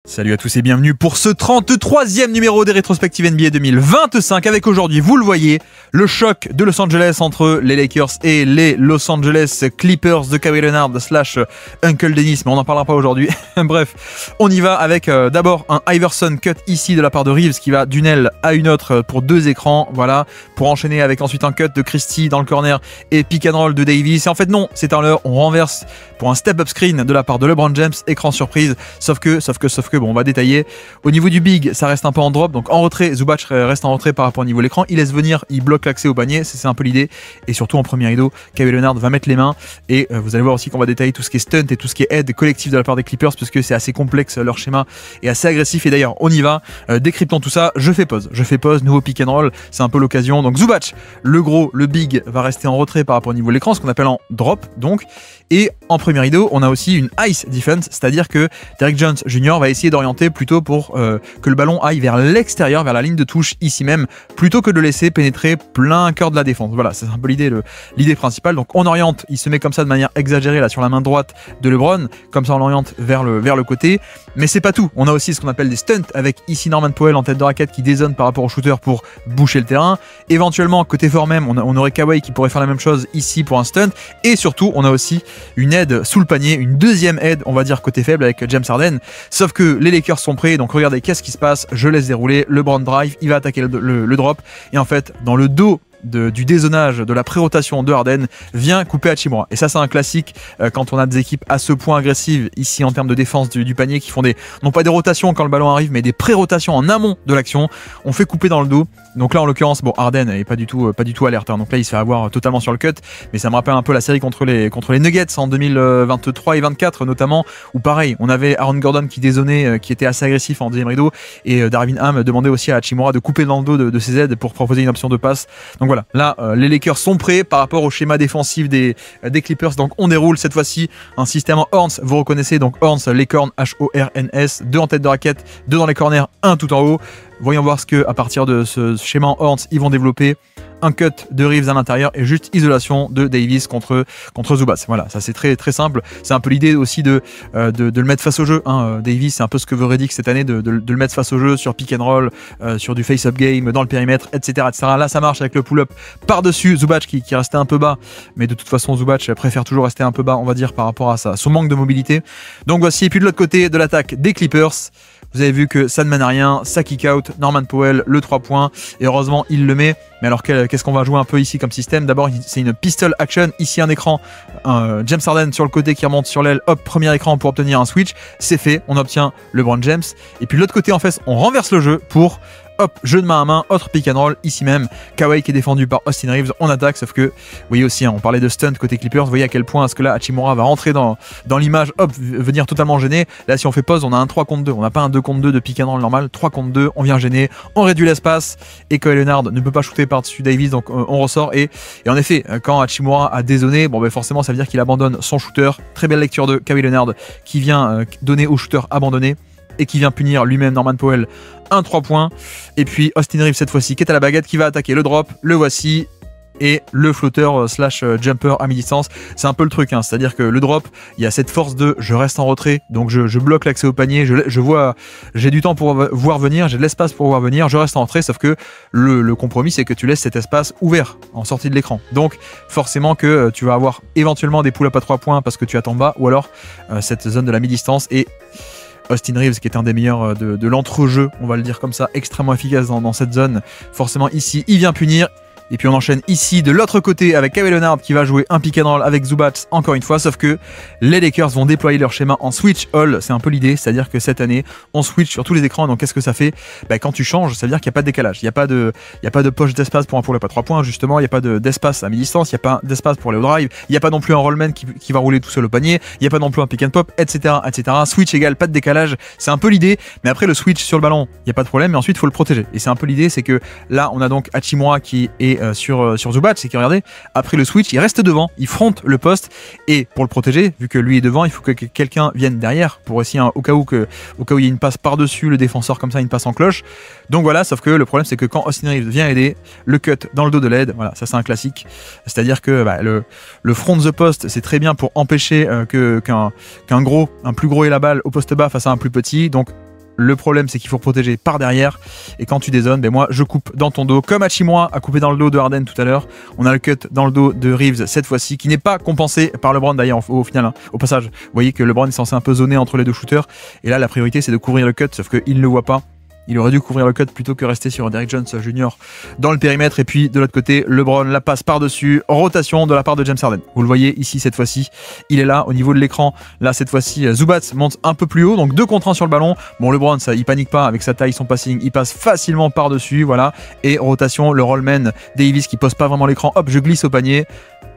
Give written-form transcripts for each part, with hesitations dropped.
Salut à tous et bienvenue pour ce 33e numéro des rétrospectives NBA 2025 avec aujourd'hui, vous le voyez, le choc de Los Angeles entre les Lakers et les Los Angeles Clippers de Kawhi Leonard / Uncle Dennis, mais on n'en parlera pas aujourd'hui. Bref, on y va avec d'abord un Iverson cut ici de la part de Reeves qui va d'une aile à une autre pour deux écrans, voilà, pour enchaîner avec ensuite un cut de Christie dans le corner et pick and roll de Davis. Et en fait non, c'est un leurre, on renverse pour un step-up screen de la part de LeBron James, écran surprise, sauf que bon, on va détailler. Au niveau du big, ça reste un peu en drop, donc en retrait, Zubac reste en retrait par rapport au niveau de l'écran, il laisse venir, il bloque l'accès au panier, c'est un peu l'idée, et surtout en premier rideau, Kawhi Leonard va mettre les mains, et vous allez voir aussi qu'on va détailler tout ce qui est stunt et tout ce qui est aide collective de la part des Clippers, parce que c'est assez complexe, leur schéma est assez agressif, et d'ailleurs, on y va, décryptons tout ça, je fais pause, nouveau pick and roll, c'est un peu l'occasion, donc Zubac, le gros, le big, va rester en retrait par rapport au niveau de l'écran, ce qu'on appelle en drop, donc, et en premier rideau, on a aussi une ice defense, c'est-à-dire que Derrick Jones Jr. va essayer d'orienter plutôt pour que le ballon aille vers l'extérieur, vers la ligne de touche ici même, plutôt que de le laisser pénétrer plein cœur de la défense. Voilà, c'est un peu l'idée principale. Donc on oriente, il se met comme ça de manière exagérée là sur la main droite de LeBron, comme ça on l'oriente vers le côté. Mais c'est pas tout, on a aussi ce qu'on appelle des stunts avec ici Norman Powell en tête de raquette qui dézone par rapport au shooter pour boucher le terrain. Éventuellement, côté fort même, on aurait Kawhi qui pourrait faire la même chose ici pour un stunt. Et surtout, on a aussi une aide sous le panier, une deuxième aide, on va dire côté faible avec James Harden. Sauf que les Lakers sont prêts, donc regardez qu'est-ce qui se passe, je laisse dérouler, LeBron drive, il va attaquer le drop, et en fait, dans le dos du dézonage, de la pré-rotation de Harden, vient couper Hachimura. Et ça, c'est un classique quand on a des équipes à ce point agressives, ici en termes de défense du panier, qui font non pas des rotations quand le ballon arrive, mais des pré-rotations en amont de l'action. On fait couper dans le dos. Donc là, en l'occurrence, bon, Harden n'est pas du tout alerte. Hein. Donc là, il se fait avoir totalement sur le cut. Mais ça me rappelle un peu la série contre les Nuggets en 2023 et 24 notamment, où pareil, on avait Aaron Gordon qui dézonnait, qui était assez agressif en deuxième rideau, et Darvin Ham demandait aussi à Hachimura de couper dans le dos de ses aides pour proposer une option de passe. Donc voilà, là les Lakers sont prêts par rapport au schéma défensif des Clippers, donc on déroule cette fois-ci un système en horns, vous reconnaissez, donc horns, les cornes, H-O-R-N-S, 2 en tête de raquette, 2 dans les corners, 1 tout en haut. Voyons voir ce que à partir de ce schéma en horns ils vont développer. Un cut de Reeves à l'intérieur et juste isolation de Davis contre Zubac. Voilà, ça c'est très très simple. C'est un peu l'idée aussi de le mettre face au jeu. Hein. Davis, c'est un peu ce que veut Redick cette année, de le mettre face au jeu sur pick and roll, sur du face-up game, dans le périmètre, etc., etc. Là, ça marche avec le pull-up par-dessus Zubac qui restait un peu bas. Mais de toute façon, Zubac préfère toujours rester un peu bas, on va dire, par rapport à son manque de mobilité. Donc voici, et puis de l'autre côté de l'attaque des Clippers, vous avez vu que ça ne mène à rien, ça kick out, Norman Powell, le 3 points, et heureusement il le met. Mais alors qu'est-ce qu'on va jouer un peu ici comme système? D'abord c'est une pistol action, ici un écran, James Harden sur le côté qui remonte sur l'aile, hop, premier écran pour obtenir un switch, c'est fait, on obtient LeBron James. Et puis de l'autre côté en fait on renverse le jeu pour... Hop, jeu de main à main, autre pick and roll, ici même, Kawhi qui est défendu par Austin Reeves, on attaque, sauf que, vous voyez aussi, hein, on parlait de stunt côté Clippers, vous voyez à quel point est-ce que là, Hachimura va rentrer dans l'image, hop, venir totalement gêner. Là, si on fait pause, on a un 3 contre 2, on n'a pas un 2 contre 2 de pick and roll normal, 3 contre 2, on vient gêner, on réduit l'espace, et Kawhi Leonard ne peut pas shooter par-dessus Davis, donc on ressort, et en effet, quand Hachimura a dézonné, bon, ben forcément, ça veut dire qu'il abandonne son shooter, très belle lecture de Kawhi Leonard, qui vient donner au shooter abandonné, et qui vient punir lui-même Norman Powell un 3 points. Et puis Austin Reeves cette fois-ci qui est à la baguette, qui va attaquer le drop, le voici, et le flotteur slash jumper à mi-distance. C'est un peu le truc, hein. C'est-à-dire que le drop, il y a cette force de je reste en retrait, donc je bloque l'accès au panier, j'ai du temps pour voir venir, j'ai de l'espace pour voir venir, je reste en retrait, sauf que le compromis c'est que tu laisses cet espace ouvert en sortie de l'écran. Donc forcément que tu vas avoir éventuellement des pull-up à 3 points parce que tu attends bas, ou alors cette zone de la mi-distance. Et Austin Reeves qui est un des meilleurs de l'entrejeu, on va le dire comme ça, extrêmement efficace dans cette zone. Forcément ici, il vient punir. Et puis on enchaîne ici de l'autre côté avec Kawhi Leonard qui va jouer un pick and roll avec Zubac encore une fois, sauf que les Lakers vont déployer leur schéma en switch all, c'est un peu l'idée, c'est-à-dire que cette année on switch sur tous les écrans. Donc qu'est-ce que ça fait? Quand tu changes, ça veut dire qu'il n'y a pas de décalage, il n'y a pas de poche d'espace pour un pull-up à 3 points justement, il n'y a pas d'espace à mi-distance, il n'y a pas d'espace pour aller au drive, il n'y a pas non plus un rollman qui va rouler tout seul au panier, il n'y a pas non plus un pick and pop, etc., etc. Switch égale pas de décalage, c'est un peu l'idée. Mais après le switch sur le ballon, il n'y a pas de problème, mais ensuite il faut le protéger. Et c'est un peu l'idée, c'est que là on a donc Hachimura qui est sur Zubac, c'est que regardez, après le switch, il reste devant, il fronte le poste, et pour le protéger, vu que lui est devant, il faut que quelqu'un vienne derrière pour aussi au cas où il y a une passe par-dessus le défenseur comme ça, une passe en cloche. Donc voilà, sauf que le problème c'est que quand Austin Reeves vient aider, le cut dans le dos de l'aide, voilà, ça c'est un classique. C'est-à-dire que le front de the post, c'est très bien pour empêcher qu'un plus gros ait la balle au poste bas face à un plus petit. Donc Le problème, c'est qu'il faut protéger par derrière. Et quand tu dézones, ben moi, je coupe dans ton dos. Comme Hachimura a coupé dans le dos de Harden tout à l'heure. On a le cut dans le dos de Reeves cette fois-ci, qui n'est pas compensé par LeBron d'ailleurs au final. Hein. Au passage, vous voyez que LeBron est censé un peu zoner entre les deux shooters. Et là, la priorité, c'est de couvrir le cut, sauf qu'il ne le voit pas. Il aurait dû couvrir le cut plutôt que rester sur Derrick Jones Jr. dans le périmètre. Et puis de l'autre côté, LeBron la passe par-dessus. Rotation de la part de James Harden. Vous le voyez ici cette fois-ci. Il est là au niveau de l'écran. Là cette fois-ci, Zubac monte un peu plus haut. Donc 2 contre 1 sur le ballon. Bon, LeBron, ça, il panique pas avec sa taille, son passing. Il passe facilement par-dessus. Voilà. Et rotation, le rollman Davis qui pose pas vraiment l'écran. Hop, je glisse au panier.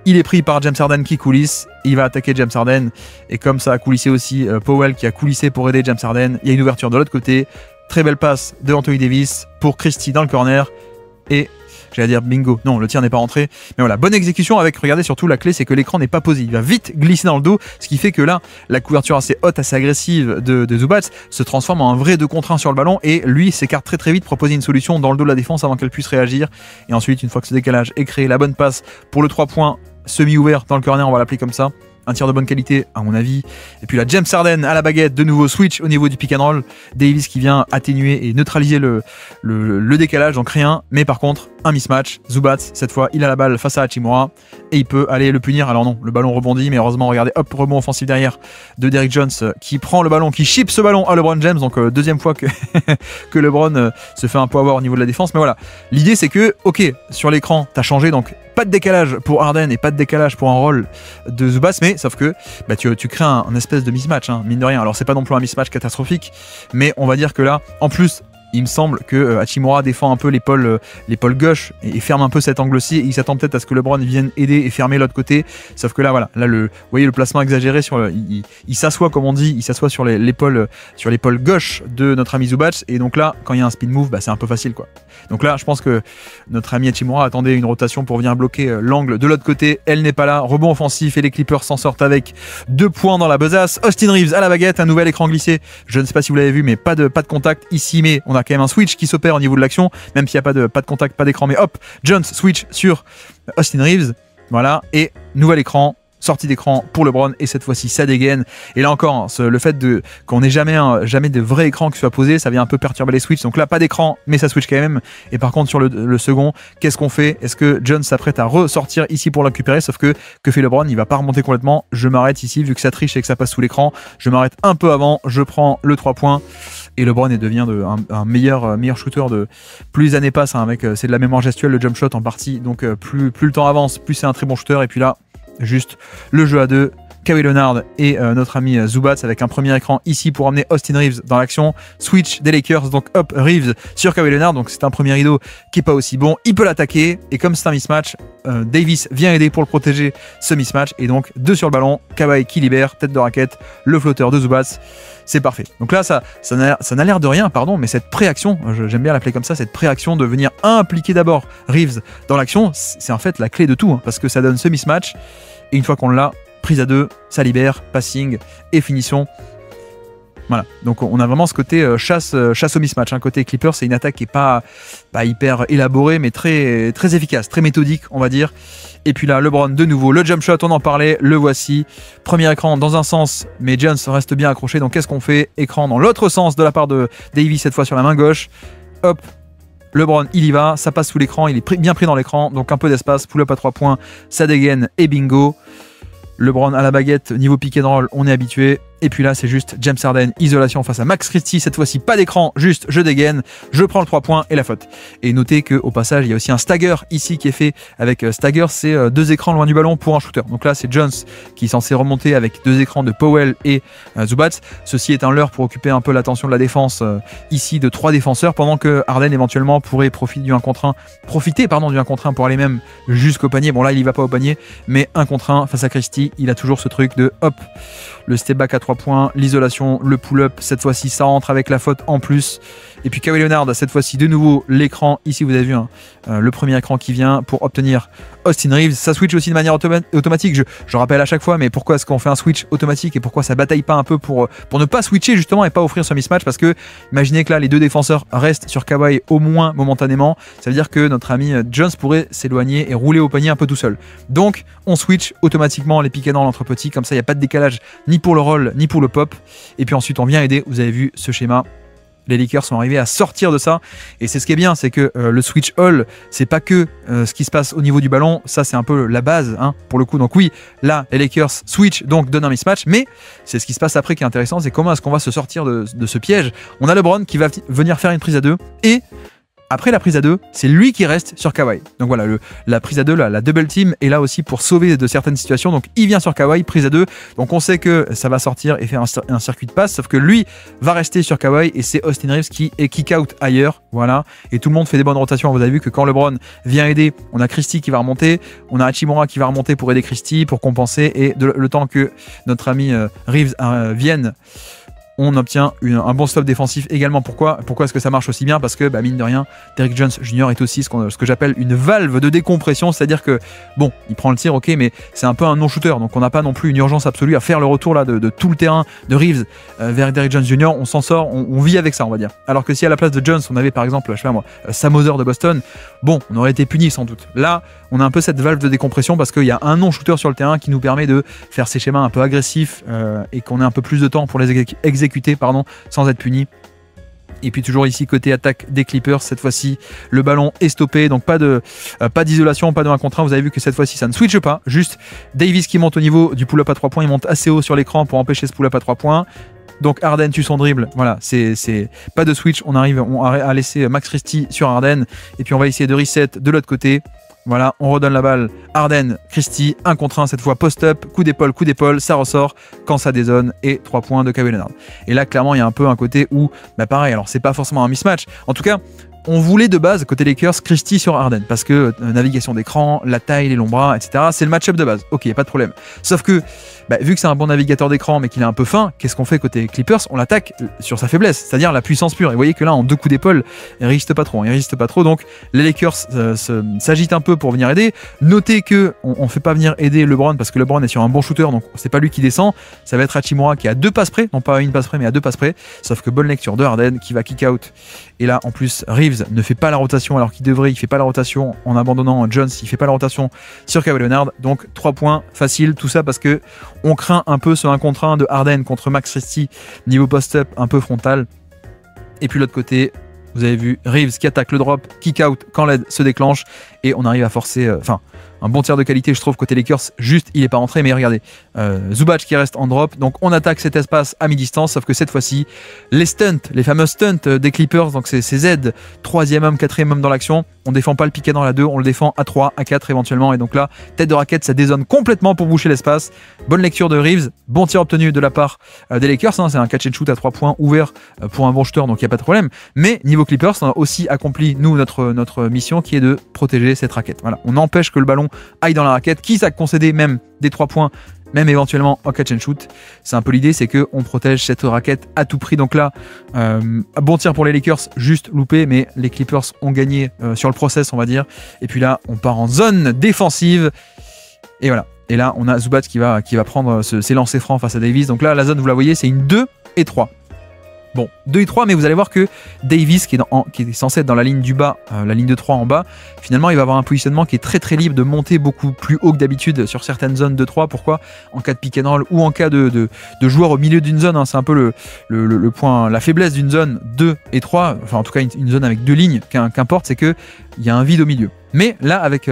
Il est pris par James Harden qui coulisse. Il va attaquer James Harden. Et comme ça a coulissé aussi Powell qui a coulissé pour aider James Harden. Il y a une ouverture de l'autre côté. Très belle passe de Anthony Davis pour Christie dans le corner. Et j'allais dire bingo. Non, le tir n'est pas rentré. Mais voilà, bonne exécution avec, regardez, surtout la clé, c'est que l'écran n'est pas posé. Il va vite glisser dans le dos, ce qui fait que là, la couverture assez haute, assez agressive de Zubac se transforme en un vrai 2 contre 1 sur le ballon. Et lui s'écarte très très vite pour poser une solution dans le dos de la défense avant qu'elle puisse réagir. Et ensuite, une fois que ce décalage est créé, la bonne passe pour le 3 points semi-ouvert dans le corner, on va l'appeler comme ça. Un tir de bonne qualité à mon avis. Et puis la James Harden à la baguette, de nouveau switch au niveau du pick and roll. Davis qui vient atténuer et neutraliser le décalage, donc rien. Mais par contre, un mismatch. Zubac, cette fois, il a la balle face à Hachimura et il peut aller le punir. Alors non, le ballon rebondit, mais heureusement, regardez, hop, rebond offensif derrière de Derrick Jones qui prend le ballon, qui chip ce ballon à LeBron James. Donc deuxième fois que, que LeBron se fait un peu avoir au niveau de la défense. Mais voilà, l'idée c'est que, ok, sur l'écran, t'as changé, donc pas de décalage pour Harden et pas de décalage pour un roll de Zubac, mais sauf que bah, tu crées un espèce de mismatch, hein, mine de rien. Alors c'est pas non plus un mismatch catastrophique, mais on va dire que là, en plus, il me semble que Hachimura défend un peu l'épaule gauche et ferme un peu cet angle-ci. Il s'attend peut-être à ce que LeBron vienne aider et fermer l'autre côté. Sauf que là, voilà, là vous voyez le placement exagéré sur il s'assoit, comme on dit, il s'assoit sur l'épaule gauche de notre ami Zubac. Et donc là, quand il y a un spin move, bah, c'est un peu facile, quoi. Donc là, je pense que notre ami Hachimura attendait une rotation pour venir bloquer l'angle de l'autre côté. Elle n'est pas là. Rebond offensif et les Clippers s'en sortent avec 2 points dans la besace. Austin Reeves à la baguette, un nouvel écran glissé. Je ne sais pas si vous l'avez vu, mais pas de contact ici, mais on a quand même un switch qui s'opère au niveau de l'action, même s'il n'y a pas de contact, pas d'écran, mais hop, Jones switch sur Austin Reeves, voilà, et nouvel écran, sortie d'écran pour LeBron, et cette fois-ci ça dégaine. Et là encore, hein, le fait qu'on n'ait jamais de vrai écran qui soit posé, ça vient un peu perturber les switches. Donc là, pas d'écran, mais ça switch quand même. Et par contre, sur le second, qu'est-ce qu'on fait? Est-ce que Jones s'apprête à ressortir ici pour le récupérer? Sauf que fait LeBron? Il va pas remonter complètement. Je m'arrête ici, vu que ça triche et que ça passe sous l'écran. Je m'arrête un peu avant, je prends le 3 points. Et LeBron devient un meilleur shooter de plus les années passent, hein, c'est de la mémoire gestuelle, le jump shot en partie. Donc plus le temps avance, plus c'est un très bon shooter. Et puis là, juste le jeu à 2, Kawhi Leonard et notre ami Zubac avec un premier écran ici pour emmener Austin Reeves dans l'action. Switch des Lakers, donc hop, Reeves sur Kawhi Leonard, donc c'est un premier rideau qui est pas aussi bon. Il peut l'attaquer et comme c'est un mismatch, Davis vient aider pour le protéger ce mismatch et donc 2 sur le ballon, Kawhi qui libère, tête de raquette, le flotteur de Zubac. C'est parfait. Donc là, ça n'a l'air de rien, pardon, mais cette préaction, j'aime bien l'appeler comme ça, cette préaction de venir impliquer d'abord Reeves dans l'action, c'est en fait la clé de tout, hein, parce que ça donne ce mismatch. Et une fois qu'on l'a, prise à 2, ça libère, passing et finition. Voilà, donc on a vraiment ce côté chasse au mismatch. Hein. Côté Clippers, c'est une attaque qui n'est pas hyper élaborée, mais très, très efficace, très méthodique, on va dire. Et puis là, LeBron, de nouveau, le jump shot, on en parlait, le voici. Premier écran dans un sens, mais Jones reste bien accroché. Donc qu'est-ce qu'on fait? Écran dans l'autre sens de la part de Davis, cette fois sur la main gauche. Hop, LeBron, il y va, ça passe sous l'écran, il est bien pris dans l'écran, donc un peu d'espace, pull-up à 3 points, ça dégaine et bingo. LeBron à la baguette, niveau pick and roll, on est habitué. Et puis là, c'est juste James Harden, isolation face à Max Christie. Cette fois-ci, pas d'écran, juste je dégaine, je prends le 3 points et la faute. Et notez qu'au passage, il y a aussi un stagger ici qui est fait avec stagger, c'est 2 écrans loin du ballon pour un shooter. Donc là, c'est Jones qui est censé remonter avec 2 écrans de Powell et Zubac. Ceci est un leurre pour occuper un peu l'attention de la défense ici de 3 défenseurs, pendant que Harden éventuellement pourrait profiter du 1 contre 1 pour aller même jusqu'au panier. Bon là, il y va pas au panier, mais 1 contre 1 face à Christie, il a toujours ce truc de hop, le step back à 3 points, l'isolation, le pull-up, cette fois-ci ça rentre avec la faute en plus. Et puis Kawhi Leonard, cette fois-ci de nouveau l'écran, ici vous avez vu hein, le premier écran qui vient pour obtenir Austin Reeves. Ça switch aussi de manière automatique, je rappelle à chaque fois, mais pourquoi est-ce qu'on fait un switch automatique et pourquoi ça bataille pas un peu pour ne pas switcher justement et pas offrir ce mismatch? Parce que imaginez que là les 2 défenseurs restent sur Kawhi au moins momentanément, ça veut dire que notre ami Jones pourrait s'éloigner et rouler au panier un peu tout seul. Donc on switch automatiquement les pick and roll entre petits, comme ça il n'y a pas de décalage ni pour le roll ni pour le pop. Et puis ensuite on vient aider, vous avez vu ce schéma. les Lakers sont arrivés à sortir de ça et c'est ce qui est bien, c'est que le switch all c'est pas que ce qui se passe au niveau du ballon, ça c'est un peu la base hein, pour le coup. Donc oui, là les Lakers switch, donc donnent un mismatch, mais c'est ce qui se passe après qui est intéressant, c'est comment est-ce qu'on va se sortir de ce piège. On a LeBron qui va venir faire une prise à 2 et après la prise à 2, c'est lui qui reste sur Kawhi. Donc voilà, la prise à 2, la double team est là aussi pour sauver de certaines situations. Donc il vient sur Kawhi, prise à 2. Donc on sait que ça va sortir et faire un circuit de passe. Sauf que lui va rester sur Kawhi et c'est Austin Reeves qui est kick out ailleurs. Voilà. Et tout le monde fait des bonnes rotations. Vous avez vu que quand LeBron vient aider, on a Christie qui va remonter. On a Hachimura qui va remonter pour aider Christie, pour compenser. Et le temps que notre ami Reeves vienne, on obtient un bon stop défensif également. Pourquoi est-ce que ça marche aussi bien? Parce que mine de rien, Derrick Jones Jr. est aussi ce que j'appelle une valve de décompression, c'est-à-dire que bon, il prend le tir, ok, mais c'est un peu un non-shooter, donc on n'a pas non plus une urgence absolue à faire le retour là de tout le terrain de Reeves vers Derrick Jones Jr. On s'en sort, on vit avec ça, on va dire. Alors que si à la place de Jones, on avait par exemple, je sais pas moi, Sam Hauser de Boston, bon, on aurait été puni sans doute. Là, on a un peu cette valve de décompression parce qu'il y a un non-shooter sur le terrain qui nous permet de faire ces schémas un peu agressifs et qu'on ait un peu plus de temps pour les exécuter, sans être puni. Et puis toujours ici côté attaque des Clippers, cette fois-ci le ballon est stoppé, donc pas d'isolation, pas de 1 contre 1. Vous avez vu que cette fois-ci ça ne switche pas, juste Davis qui monte au niveau du pull-up à 3 points, il monte assez haut sur l'écran pour empêcher ce pull-up à 3 points. Donc Harden tue son dribble, voilà, c'est pas de switch, on arrive à laisser Max Christie sur Harden et puis on va essayer de reset de l'autre côté. Voilà, on redonne la balle, Harden, Christie, 1 contre 1 cette fois, post-up, coup d'épaule, ça ressort quand ça dézone et 3 points de Kawhi Leonard. Et là, clairement, il y a un peu un côté où, pareil, alors c'est pas forcément un mismatch. En tout cas, on voulait de base, côté Lakers, Christie sur Harden, parce que navigation d'écran, la taille, les longs bras, etc., c'est le match-up de base. Ok, pas de problème. Sauf que, vu que c'est un bon navigateur d'écran, mais qu'il est un peu fin, qu'est-ce qu'on fait côté Clippers? On l'attaque sur sa faiblesse, c'est-à-dire la puissance pure. Et vous voyez que là, en 2 coups d'épaule, il résiste pas trop. Donc, les Lakers s'agitent un peu pour venir aider. Notez que on fait pas venir aider LeBron, parce que LeBron est sur un bon shooter, donc c'est pas lui qui descend. Ça va être Hachimura qui a 2 passes près, non pas à 1 passe près, mais à 2 passes près. Sauf que bonne lecture de Harden qui va kick out. Et là, en plus, Reeves ne fait pas la rotation alors qu'il devrait, il fait pas la rotation en abandonnant Jones, il fait pas la rotation sur Kawhi Leonard. Donc 3 points facile, tout ça parce que on craint un peu ce 1 contre 1 de Harden contre Max Christie niveau post-up un peu frontal. Et puis l'autre côté, vous avez vu Reeves qui attaque le drop, kick out quand l'aide se déclenche et on arrive à forcer, un bon tir de qualité je trouve côté Lakers, juste il est pas rentré, mais regardez, Zubac qui reste en drop, donc on attaque cet espace à mi-distance, sauf que cette fois-ci, les stunts, les fameux stunts des Clippers, donc c'est Z, 3e homme, 4e homme dans l'action, on défend pas le piquet dans la 2, on le défend à 3, à 4 éventuellement, et donc là, tête de raquette, ça dézone complètement pour boucher l'espace. Bonne lecture de Reeves, bon tir obtenu de la part des Lakers, hein, c'est un catch and shoot à 3 points ouvert pour un bon shooter, donc il n'y a pas de problème, mais niveau Clippers, on a aussi accompli, nous, notre mission qui est de protéger cette raquette. Voilà, on empêche que le ballon aille dans la raquette, quitte à concéder même des 3 points, même éventuellement en catch and shoot. C'est un peu l'idée, c'est qu'on protège cette raquette à tout prix. Donc là, bon tir pour les Lakers, juste loupé, mais les Clippers ont gagné sur le process, on va dire. Et puis là, on part en zone défensive. Et voilà. Et là, on a Zubac qui va prendre ses lancers francs face à Davis. Donc là, la zone, vous la voyez, c'est une 2 et 3. Bon, 2 et 3, mais vous allez voir que Davis, qui est censé être dans la ligne du bas, la ligne de 3 en bas, finalement, il va avoir un positionnement qui est très très libre de monter beaucoup plus haut que d'habitude sur certaines zones de 3. Pourquoi? En cas de pick and roll ou en cas de joueur au milieu d'une zone, hein, c'est un peu le point, la faiblesse d'une zone 2 et 3, enfin en tout cas une zone avec 2 lignes, qu'importe, c'est qu'il y a un vide au milieu. Mais là, avec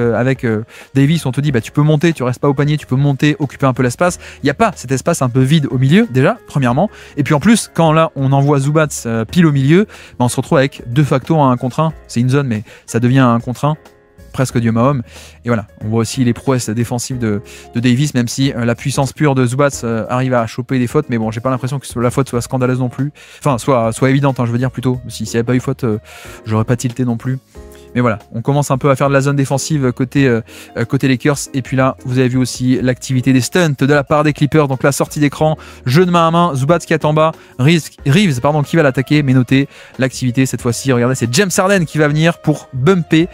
Davis, on te dit, tu peux monter, tu restes pas au panier, tu peux monter, occuper un peu l'espace. Il n'y a pas cet espace un peu vide au milieu, déjà, premièrement. Et puis en plus, quand là, on envoie Zubac pile au milieu, on se retrouve avec de facto un 1 contre 1. C'est une zone, mais ça devient un 1 contre 1. Presque Dieu Mahom. Et voilà, on voit aussi les prouesses défensives de Davis, même si la puissance pure de Zubac arrive à choper des fautes. Mais bon, j'ai pas l'impression que la faute soit scandaleuse non plus. Enfin, soit évidente, hein, je veux dire plutôt. S'il n'y avait pas eu faute, j'aurais pas tilté non plus. Mais voilà, on commence un peu à faire de la zone défensive côté Lakers. Et puis là, vous avez vu aussi l'activité des stunts de la part des Clippers. Donc la sortie d'écran, jeu de main à main, Zubac qui est en bas, Reeves qui va l'attaquer. Mais notez l'activité cette fois-ci, regardez, c'est James Harden qui va venir pour bumper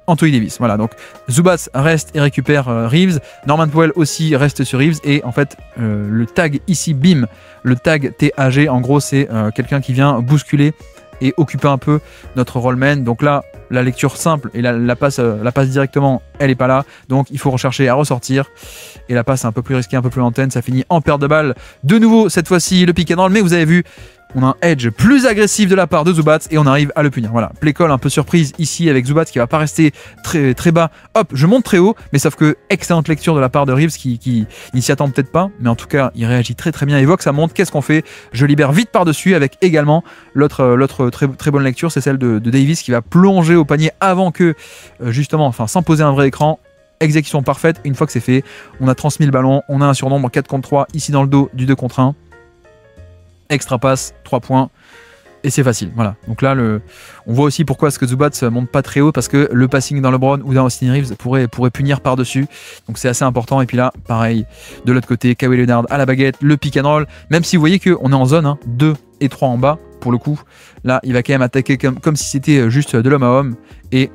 Anthony Davis. Voilà, donc Zubac reste et récupère Reeves. Norman Powell aussi reste sur Reeves. Et en fait, le tag ici, bim, le tag TAG, en gros, c'est quelqu'un qui vient bousculer et occuper un peu notre rollman. Donc là, la lecture simple et la passe directement, elle est pas là. Donc il faut rechercher à ressortir. Et la passe un peu plus risquée, un peu plus lentaine. Ça finit en perte de balle. De nouveau, cette fois-ci, le pick and roll. Mais vous avez vu, on a un edge plus agressif de la part de Zubats et on arrive à le punir. Voilà, play call un peu surprise ici avec Zubats qui va pas rester très, très bas. Hop, je monte très haut, mais sauf que excellente lecture de la part de Reeves qui n'y s'y attend peut-être pas, mais en tout cas il réagit très très bien. Il voit que ça monte, qu'est-ce qu'on fait? Je libère vite par-dessus avec également l'autre très, très bonne lecture, c'est celle de Davis qui va plonger au panier avant que justement, enfin sans poser un vrai écran. Exécution parfaite, une fois que c'est fait, on a transmis le ballon, on a un surnombre 4 contre 3 ici dans le dos du 2 contre 1. Extra passe, 3 points, et c'est facile. Voilà. Donc là, on voit aussi pourquoi est-ce que Zubats ne monte pas très haut, parce que le passing dans LeBron ou dans Austin Reeves pourrait punir par-dessus. Donc c'est assez important. Et puis là, pareil, de l'autre côté, Kawhi Leonard à la baguette, le pick and roll. Même si vous voyez qu'on est en zone, 2 et 3 en bas, pour le coup, là, il va quand même attaquer comme si c'était juste de l'homme à homme. Et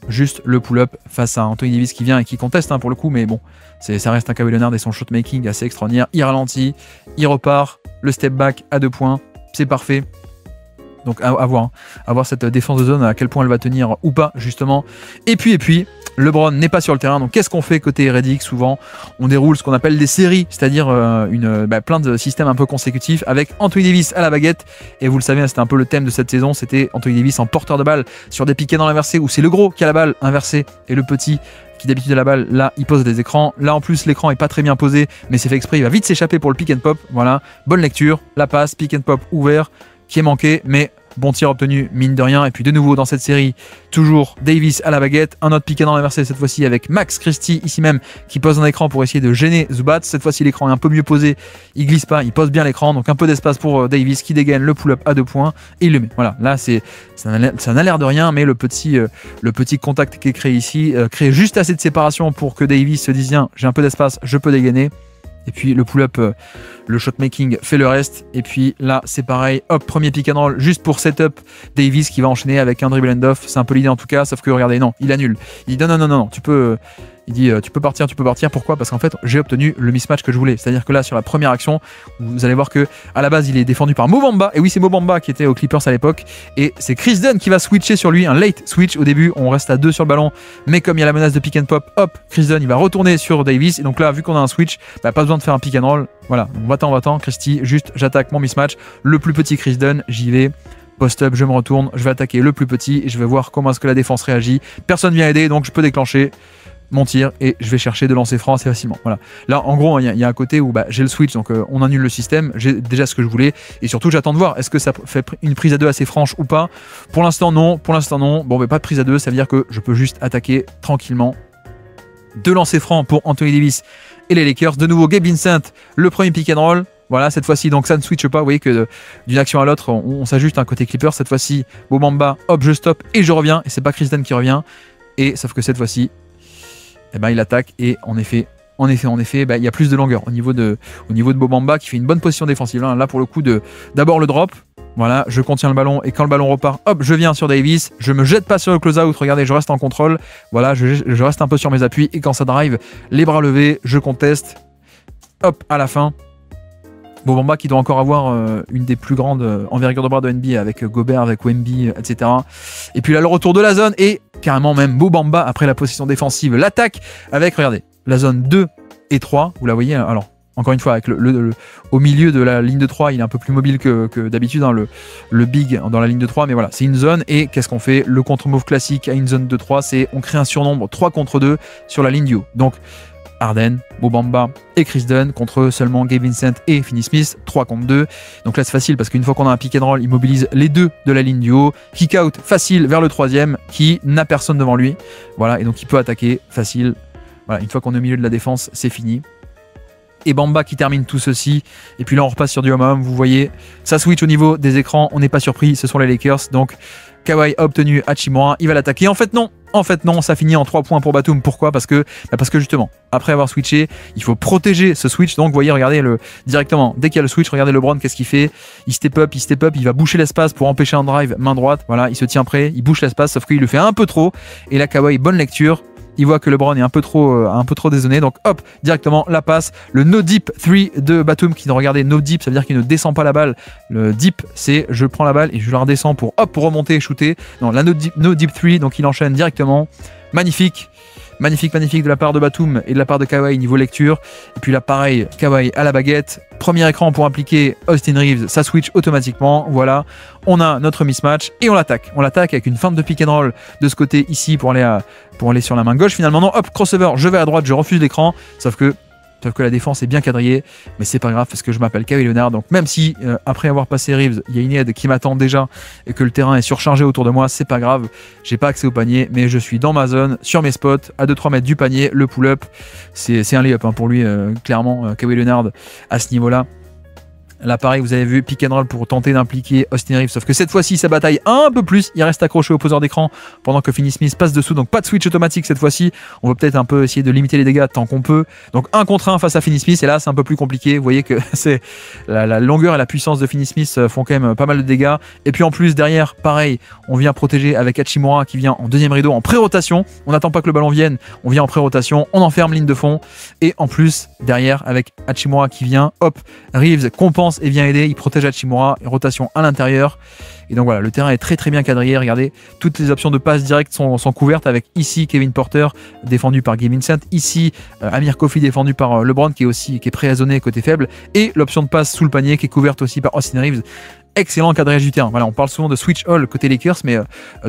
juste le pull-up face à Anthony Davis qui vient et qui conteste pour le coup, mais bon, ça reste un Kawhi Leonard et son shot making assez extraordinaire. Il ralentit, il repart, le step back à 2 points, c'est parfait. Donc à voir cette défense de zone, à quel point elle va tenir ou pas justement. Et puis LeBron n'est pas sur le terrain, donc qu'est-ce qu'on fait côté Redick? Souvent on déroule ce qu'on appelle des séries, c'est-à-dire plein de systèmes un peu consécutifs avec Anthony Davis à la baguette. Et vous le savez, c'était un peu le thème de cette saison, c'était Anthony Davis en porteur de balle sur des piquets dans l'inversé où c'est le gros qui a la balle inversée et le petit qui d'habitude a la balle, là il pose des écrans. Là en plus l'écran est pas très bien posé, mais c'est fait exprès, il va vite s'échapper pour le pick and pop. Voilà, bonne lecture, la passe, pick and pop ouvert qui est manqué, mais bon tir obtenu mine de rien. Et puis de nouveau dans cette série, toujours Davis à la baguette, un autre pick and roll inversé cette fois-ci avec Max Christie ici même qui pose un écran pour essayer de gêner Zubats. Cette fois-ci l'écran est un peu mieux posé, il glisse pas, il pose bien l'écran, donc un peu d'espace pour Davis qui dégaine le pull-up à 2 points et il le met. Voilà, là ça n'a l'air de rien, mais le petit contact qui est créé ici crée juste assez de séparation pour que Davis se dise tiens, j'ai un peu d'espace, je peux dégainer. Et puis le pull-up, le shot making fait le reste. Et puis là, c'est pareil. Hop, premier pick and roll juste pour setup Davis qui va enchaîner avec un dribble and off. C'est un peu l'idée en tout cas. Sauf que regardez, non, il annule. Il dit non, tu peux. Il dit tu peux partir. Pourquoi? Parce qu'en fait j'ai obtenu le mismatch que je voulais. C'est-à-dire que là sur la première action, vous allez voir que à la base il est défendu par Mo Bamba. Et oui, c'est Mo Bamba qui était aux Clippers à l'époque. Et c'est Chris Dunn qui va switcher sur lui, un late switch au début. On reste à 2 sur le ballon, mais comme il y a la menace de pick and pop, hop, Chris Dunn il va retourner sur Davis. Et donc là, vu qu'on a un switch, pas besoin de faire un pick and roll. Voilà, va-t'en, Christy. Juste j'attaque mon mismatch. Le plus petit Chris Dunn, j'y vais. Post-up, je me retourne, je vais attaquer le plus petit et je vais voir comment est-ce que la défense réagit. Personne vient aider, donc je peux déclencher mon tir et je vais chercher de lancer franc assez facilement. Voilà. Là, en gros, il y a un côté où j'ai le switch, donc on annule le système, j'ai déjà ce que je voulais et surtout j'attends de voir est-ce que ça fait une prise à 2 assez franche ou pas. Pour l'instant, non. Bon, pas de prise à 2, ça veut dire que je peux juste attaquer tranquillement. 2 lancers francs pour Anthony Davis et les Lakers. De nouveau, Gabe Vincent, le premier pick and roll. Voilà, cette fois-ci, donc ça ne switche pas. Vous voyez que d'une action à l'autre, on s'ajuste un côté Clipper. Cette fois-ci, Mo Bamba, hop, je stop et je reviens. Et c'est pas Chris Dunn qui revient. Et sauf que cette fois-ci, il attaque et en effet, il y a plus de longueur au niveau de Mo Bamba qui fait une bonne position défensive. Là pour le coup, d'abord le drop. Voilà, je contiens le ballon et quand le ballon repart, hop, je viens sur Davis. Je me jette pas sur le close-out. Regardez, je reste en contrôle. Voilà, je reste un peu sur mes appuis et quand ça drive, les bras levés, je conteste. Hop, à la fin. Mo Bamba qui doit encore avoir une des plus grandes envergures de bras de NBA avec Gobert, avec Wemby, etc. Et puis là, le retour de la zone et carrément même Mo Bamba après la position défensive, l'attaque avec, regardez, la zone 2 et 3. Vous la voyez, alors encore une fois, avec au milieu de la ligne de 3, il est un peu plus mobile que d'habitude, le big dans la ligne de 3, mais voilà, c'est une zone et qu'est-ce qu'on fait? Le contre-move classique à une zone de 3, c'est on crée un surnombre 3 contre 2 sur la ligne du haut. Donc, Harden, Mo Bamba et Chris Dunn contre seulement Gabe Vincent et Finney Smith, 3 contre 2. Donc là c'est facile parce qu'une fois qu'on a un pick and roll, il mobilise les 2 de la ligne du haut. Kick out facile vers le 3e qui n'a personne devant lui. Voilà, et donc il peut attaquer facile. Voilà, une fois qu'on est au milieu de la défense, c'est fini. Et Bamba qui termine tout ceci. Et puis là on repasse sur du homme-homme, vous voyez, ça switch au niveau des écrans, on n'est pas surpris, ce sont les Lakers. Donc Kawhi a obtenu Hachimura, il va l'attaquer. En fait non, ça finit en 3 points pour Batum. Pourquoi? Parce que justement, après avoir switché, il faut protéger ce switch. Donc vous voyez, regardez directement, dès qu'il y a le switch, regardez LeBron, qu'est-ce qu'il fait? Il step up, il va boucher l'espace pour empêcher un drive, main droite. Voilà, il se tient prêt, il bouche l'espace, sauf qu'il le fait un peu trop. Et là, Kawhi, bonne lecture. Il voit que LeBron est un peu trop désonné, donc hop, directement la passe, le no deep 3 de Batum qui, regardez, no deep, ça veut dire qu'il ne descend pas la balle. Le deep, c'est je prends la balle et je la redescends pour remonter et shooter. Non, la no deep 3, donc il enchaîne directement. Magnifique. Magnifique, magnifique de la part de Batum et de la part de Kawhi niveau lecture. Et puis là, pareil, Kawhi à la baguette. Premier écran pour impliquer Austin Reeves, ça switch automatiquement. Voilà, on a notre mismatch et on l'attaque. On l'attaque avec une feinte de pick and roll de ce côté ici pour aller sur la main gauche. Finalement, non, hop, crossover, je vais à droite, je refuse l'écran. Sauf que la défense est bien quadrillée, mais c'est pas grave parce que je m'appelle Kawhi Leonard. Donc même si après avoir passé Reeves, il y a une aide qui m'attend déjà et que le terrain est surchargé autour de moi, c'est pas grave. J'ai pas accès au panier, mais je suis dans ma zone, sur mes spots, à 2-3 mètres du panier. Le pull-up, c'est un lay-up hein, pour lui, clairement, Kawhi Leonard à ce niveau-là. Là, pareil, vous avez vu, pick and roll pour tenter d'impliquer Austin Reeves. Sauf que cette fois-ci, ça bataille un peu plus. Il reste accroché au poseur d'écran pendant que Finney Smith passe dessous. Donc, pas de switch automatique cette fois-ci. On va peut-être un peu essayer de limiter les dégâts tant qu'on peut. Donc, 1 contre 1 face à Finney Smith. Et là, c'est un peu plus compliqué. Vous voyez que c'est la longueur et la puissance de Finney Smith font quand même pas mal de dégâts. Et puis, en plus, derrière, pareil, on vient protéger avec Hachimura qui vient en deuxième rideau en pré-rotation. On n'attend pas que le ballon vienne. On vient en pré-rotation. On enferme ligne de fond. Et en plus, derrière, avec Hachimura qui vient, hop, Reeves compense et vient aider. Il protège Hachimura, rotation à l'intérieur. Et donc voilà, le terrain est très très bien quadrillé. Regardez, toutes les options de passe directe sont couvertes avec ici Kevin Porter défendu par Gabe Vincent, ici Amir Coffey défendu par LeBron qui est prêt à zoner côté faible, et l'option de passe sous le panier qui est couverte aussi par Austin Reeves. Excellent quadrillage du terrain. Voilà, on parle souvent de switch all côté Lakers, mais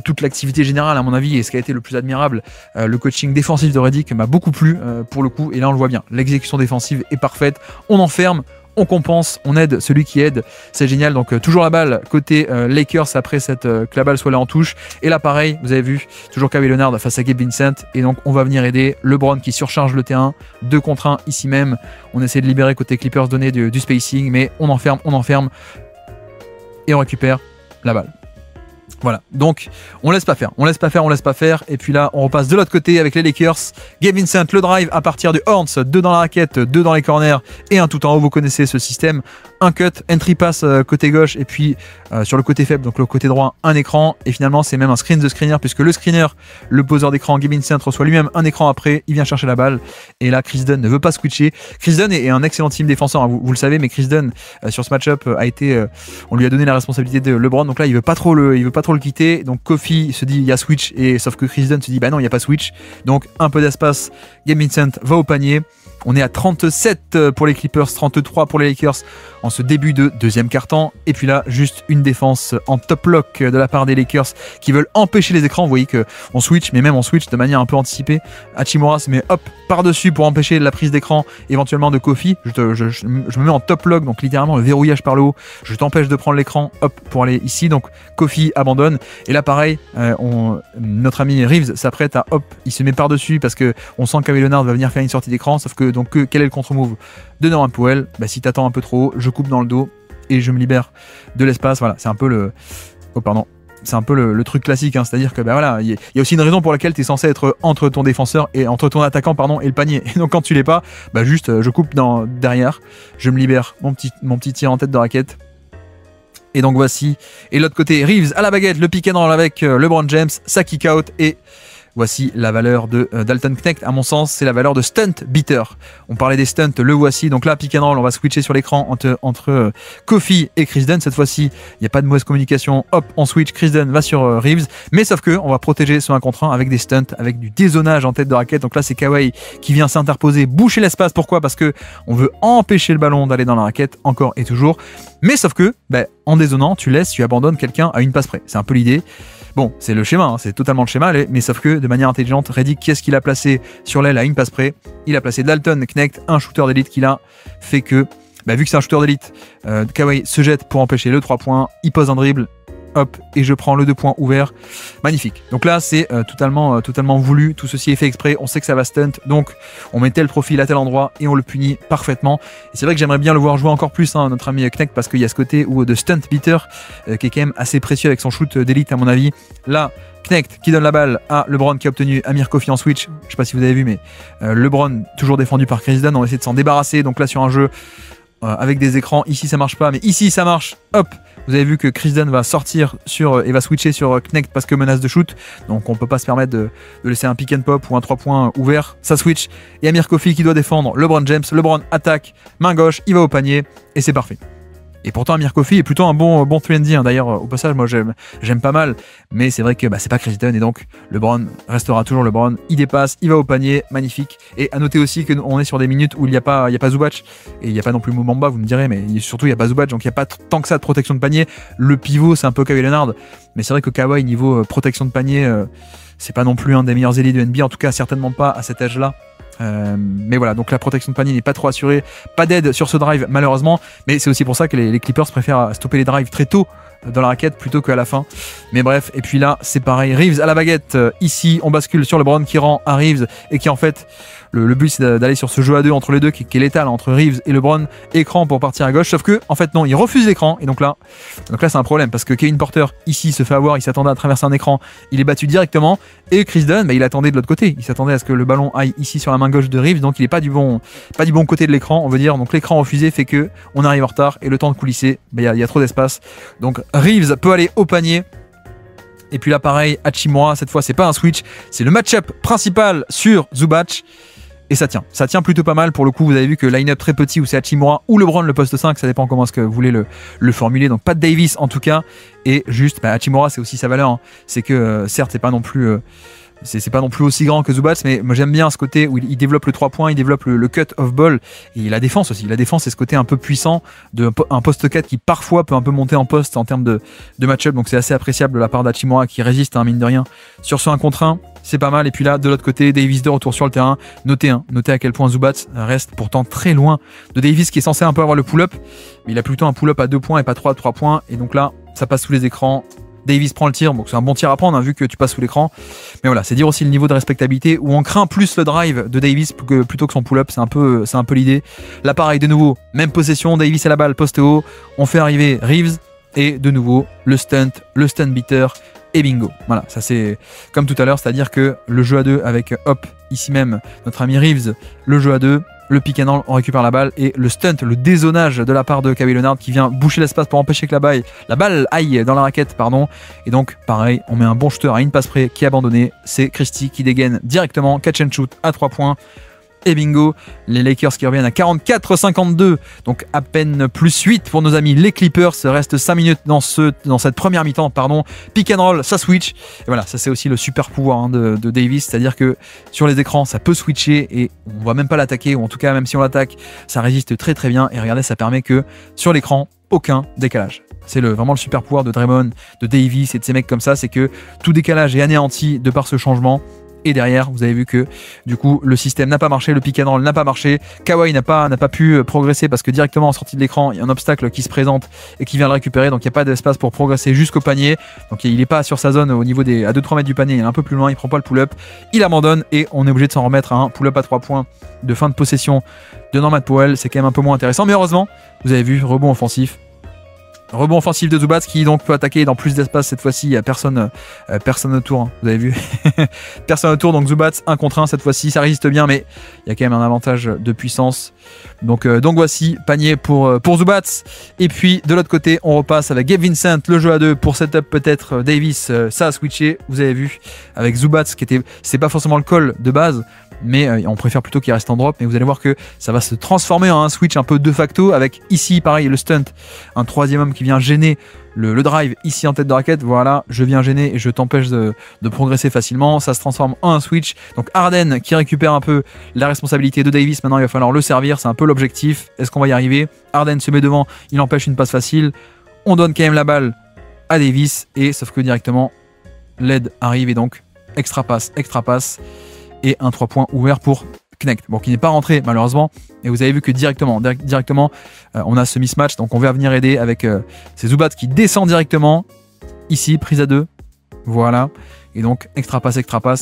toute l'activité générale, à mon avis, et ce qui a été le plus admirable, le coaching défensif de Redick m'a beaucoup plu pour le coup. Et là, on le voit bien. L'exécution défensive est parfaite. On enferme. On compense, on aide celui qui aide, c'est génial. Donc toujours la balle côté Lakers après que la balle soit là en touche. Et là pareil, vous avez vu, toujours Kawhi Leonard face à Gabe Vincent. Et donc on va venir aider LeBron qui surcharge le terrain, 2 contre 1 ici même. On essaie de libérer côté Clippers, donner du spacing, mais on enferme et on récupère la balle. Voilà, donc on laisse pas faire. Et puis là, on repasse de l'autre côté avec les Lakers. Gabe Vincent, le drive à partir du Horns, 2 dans la raquette, 2 dans les corners et un tout en haut. Vous connaissez ce système. Un cut, entry pass côté gauche et puis sur le côté faible, donc le côté droit, un écran. Et finalement, c'est même un screen de screener puisque le screener, le poseur d'écran, Gabe Vincent reçoit lui-même un écran après. Il vient chercher la balle. Et là, Chris Dunn ne veut pas switcher. Chris Dunn est un excellent team défenseur, hein, vous le savez, mais Chris Dunn sur ce match-up on lui a donné la responsabilité de LeBron. Donc là, il veut pas trop le quitter. Donc Kofi se dit il y a switch, et sauf que Chris Dunn se dit bah non, il n'y a pas switch. Donc un peu d'espace. Gabe Vincent va au panier. On est à 37 pour les Clippers, 33 pour les Lakers en ce début de deuxième quart-temps. Et puis là, juste une défense en top lock de la part des Lakers qui veulent empêcher les écrans. Vous voyez qu'on switch, mais même on switch de manière un peu anticipée. Hachimura se met hop par-dessus pour empêcher la prise d'écran éventuellement de Kofi. Je me mets en top lock, donc littéralement le verrouillage par le haut. Je t'empêche de prendre l'écran hop pour aller ici. Donc Kofi abandonne. Et là, pareil, notre ami Reeves s'apprête à hop, il se met par-dessus parce qu'on sent que Kawhi Leonard va venir faire une sortie d'écran. Sauf que donc quel est le contre-move de Norman Powell? Bah, si t'attends un peu trop haut, je coupe dans le dos et je me libère de l'espace. Voilà, c'est un peu le truc classique, hein. C'est-à-dire que bah voilà, il y a aussi une raison pour laquelle tu es censé être entre ton défenseur et entre ton attaquant et le panier. Et donc quand tu l'es pas, bah juste je coupe derrière, je me libère mon petit tir en tête de raquette. Et donc voici, et l'autre côté, Reeves à la baguette, le pick and roll avec LeBron James, ça kick out, et voici la valeur de Dalton Knecht. À mon sens, c'est la valeur de stunt beater. On parlait des stunts, le voici. Donc là, pick and roll, on va switcher sur l'écran entre Kofi et Chris Dunn. Cette fois-ci, il n'y a pas de mauvaise communication. Hop, on switch. Chris Dunn va sur Reeves. Mais sauf que on va protéger ce 1 contre 1 avec des stunts, avec du dézonage en tête de raquette. Donc là, c'est Kawhi qui vient s'interposer, boucher l'espace. Pourquoi? Parce que on veut empêcher le ballon d'aller dans la raquette encore et toujours. Mais sauf que, en dézonant, tu abandonnes quelqu'un à une passe près. C'est un peu l'idée. Bon, c'est le schéma, hein, c'est totalement le schéma, mais sauf que de manière intelligente, Redick, qu'est-ce qu'il a placé sur l'aile à une passe près? Il a placé Dalton Knecht, un shooter d'élite qu'il a fait que, vu que c'est un shooter d'élite, Kawhi se jette pour empêcher le 3 points, il pose un dribble, hop, et je prends le 2 points ouvert. Magnifique. Donc là, c'est totalement voulu. Tout ceci est fait exprès. On sait que ça va stunt. Donc, on met tel profil à tel endroit et on le punit parfaitement. Et c'est vrai que j'aimerais bien le voir jouer encore plus, hein, notre ami Knecht, parce qu'il y a ce côté de stunt beater qui est quand même assez précieux avec son shoot d'élite, à mon avis. Là, Knecht qui donne la balle à LeBron qui a obtenu Amir Coffey en switch. Je sais pas si vous avez vu, mais LeBron toujours défendu par Chris Dunn. On essaie de s'en débarrasser. Donc là, sur un jeu avec des écrans, ici ça marche pas, mais ici ça marche. Hop, vous avez vu que Chris Dunn va sortir et va switcher sur Knecht parce que menace de shoot. Donc on peut pas se permettre de laisser un pick and pop ou un 3 points ouvert. Ça switch. Et Amir Coffey qui doit défendre LeBron James. LeBron attaque, main gauche, il va au panier et c'est parfait. Et pourtant Amir Coffey est plutôt un bon 3&D, hein. D'ailleurs au passage moi j'aime pas mal, mais c'est vrai que c'est pas Chris Dunn et donc LeBron restera toujours LeBron. Il dépasse, il va au panier, magnifique. Et à noter aussi qu'on est sur des minutes où il n'y a pas Zubac et il n'y a pas non plus Mo Bamba, vous me direz, mais surtout il n'y a pas Zubac, donc il n'y a pas tant que ça de protection de panier. Le pivot c'est un peu Kawhi Leonard, mais c'est vrai que Kawhi niveau protection de panier c'est pas non plus un des meilleurs ailiers de NBA, en tout cas certainement pas à cet âge-là. Mais voilà, donc la protection de panier n'est pas trop assurée, pas d'aide sur ce drive malheureusement, mais c'est aussi pour ça que les Clippers préfèrent stopper les drives très tôt dans la raquette plutôt qu'à la fin. Mais bref, et puis là c'est pareil, Reeves à la baguette, ici on bascule sur LeBron qui rend à Reeves et qui en fait le but c'est d'aller sur ce jeu à deux entre les deux qui est létal entre Reeves et LeBron, écran pour partir à gauche, sauf que en fait non, il refuse l'écran et donc là c'est un problème parce que Kevin Porter ici se fait avoir, il s'attendait à traverser un écran, il est battu directement et Chris Dunn il attendait de l'autre côté, il s'attendait à ce que le ballon aille ici sur la main gauche de Reeves, donc il est pas du bon côté de l'écran on veut dire, donc l'écran refusé fait que on arrive en retard et le temps de coulisser, il y a trop d'espace, donc Reeves peut aller au panier. Et puis là pareil, Hachimura, cette fois c'est pas un switch, c'est le match-up principal sur Zubac. Et ça tient plutôt pas mal pour le coup. Vous avez vu que line-up très petit où c'est Hachimura ou LeBron le poste 5, ça dépend comment est-ce que vous voulez le formuler. Donc pas de Davis en tout cas. Et juste, Hachimura c'est aussi sa valeur. Hein. C'est que certes c'est pas non plus aussi grand que Zubac, mais moi j'aime bien ce côté où il développe le 3 points, il développe le cut off ball et la défense aussi. La défense c'est ce côté un peu puissant un poste 4 qui parfois peut un peu monter en poste en termes de match-up, donc c'est assez appréciable de la part d'Hachimura qui résiste mine de rien sur ce 1 contre 1. C'est pas mal. Et puis là, de l'autre côté, Davis de retour sur le terrain. Notez à quel point Zubac reste pourtant très loin de Davis qui est censé un peu avoir le pull-up. Mais il a plutôt un pull-up à 2 points et pas 3 points. Et donc là, ça passe sous les écrans. Davis prend le tir. Donc c'est un bon tir à prendre vu que tu passes sous l'écran. Mais voilà, c'est dire aussi le niveau de respectabilité où on craint plus le drive de Davis plutôt que son pull-up. C'est un peu l'idée. Là, pareil, de nouveau, même possession. Davis à la balle, poste haut. On fait arriver Reeves. Et de nouveau, le stunt beater. Et bingo, voilà, ça c'est comme tout à l'heure, c'est-à-dire que le jeu à 2 avec hop, ici même, notre ami Reeves, le jeu à 2, le pick and roll, on récupère la balle, et le stunt, le dézonage de la part de Kawhi Leonard qui vient boucher l'espace pour empêcher que la balle aille dans la raquette, et donc pareil, on met un bon shooter à une passe près qui est abandonné, c'est Christie qui dégaine directement, catch and shoot à 3 points, et bingo, les Lakers qui reviennent à 44-52, donc à peine plus 8 pour nos amis les Clippers. Reste 5 minutes dans cette première mi-temps, pick and roll, ça switch. Et voilà, ça c'est aussi le super pouvoir de Davis, c'est-à-dire que sur les écrans ça peut switcher et on va même pas l'attaquer, ou en tout cas même si on l'attaque, ça résiste très très bien. Et regardez, ça permet que sur l'écran, aucun décalage. C'est vraiment le super pouvoir de Draymond, de Davis et de ces mecs comme ça, c'est que tout décalage est anéanti de par ce changement. Et derrière, vous avez vu que du coup le système n'a pas marché, le pick and roll n'a pas marché, Kawhi n'a pas pu progresser parce que directement en sortie de l'écran, il y a un obstacle qui se présente et qui vient le récupérer, donc il n'y a pas d'espace pour progresser jusqu'au panier. Donc il n'est pas sur sa zone au niveau à 2-3 mètres du panier, il est un peu plus loin, il prend pas le pull-up, il abandonne et on est obligé de s'en remettre à un pull-up à 3 points de fin de possession de Norman Powell. C'est quand même un peu moins intéressant, mais heureusement, vous avez vu, rebond offensif de Zubac qui donc peut attaquer dans plus d'espace cette fois-ci. Il n'y a personne autour, vous avez vu. Personne autour, donc Zubac 1 contre 1 cette fois-ci, ça résiste bien, mais il y a quand même un avantage de puissance. Donc voici, panier pour Zubac. Et puis de l'autre côté, on repasse avec Gabe Vincent, le jeu à 2 pour setup peut-être Davis, ça a switché, vous avez vu, avec Zubac c'est pas forcément le call de base, mais on préfère plutôt qu'il reste en drop, mais vous allez voir que ça va se transformer en un switch un peu de facto, avec ici pareil le stunt, un troisième homme qui vient gêner le drive ici en tête de raquette. Voilà, je viens gêner et je t'empêche de progresser facilement, ça se transforme en un switch. Donc Harden qui récupère un peu la responsabilité de Davis, maintenant il va falloir le servir, c'est un peu l'objectif. Est-ce qu'on va y arriver? Harden se met devant, il empêche une passe facile, on donne quand même la balle à Davis, et sauf que directement l'aide arrive et donc extra passe et un 3 points ouvert pour Knecht, bon, qui n'est pas rentré malheureusement. Et vous avez vu que directement on a ce mismatch, donc on va venir aider avec c'est Zubac qui descend directement ici, prise à 2, voilà, et donc extra passe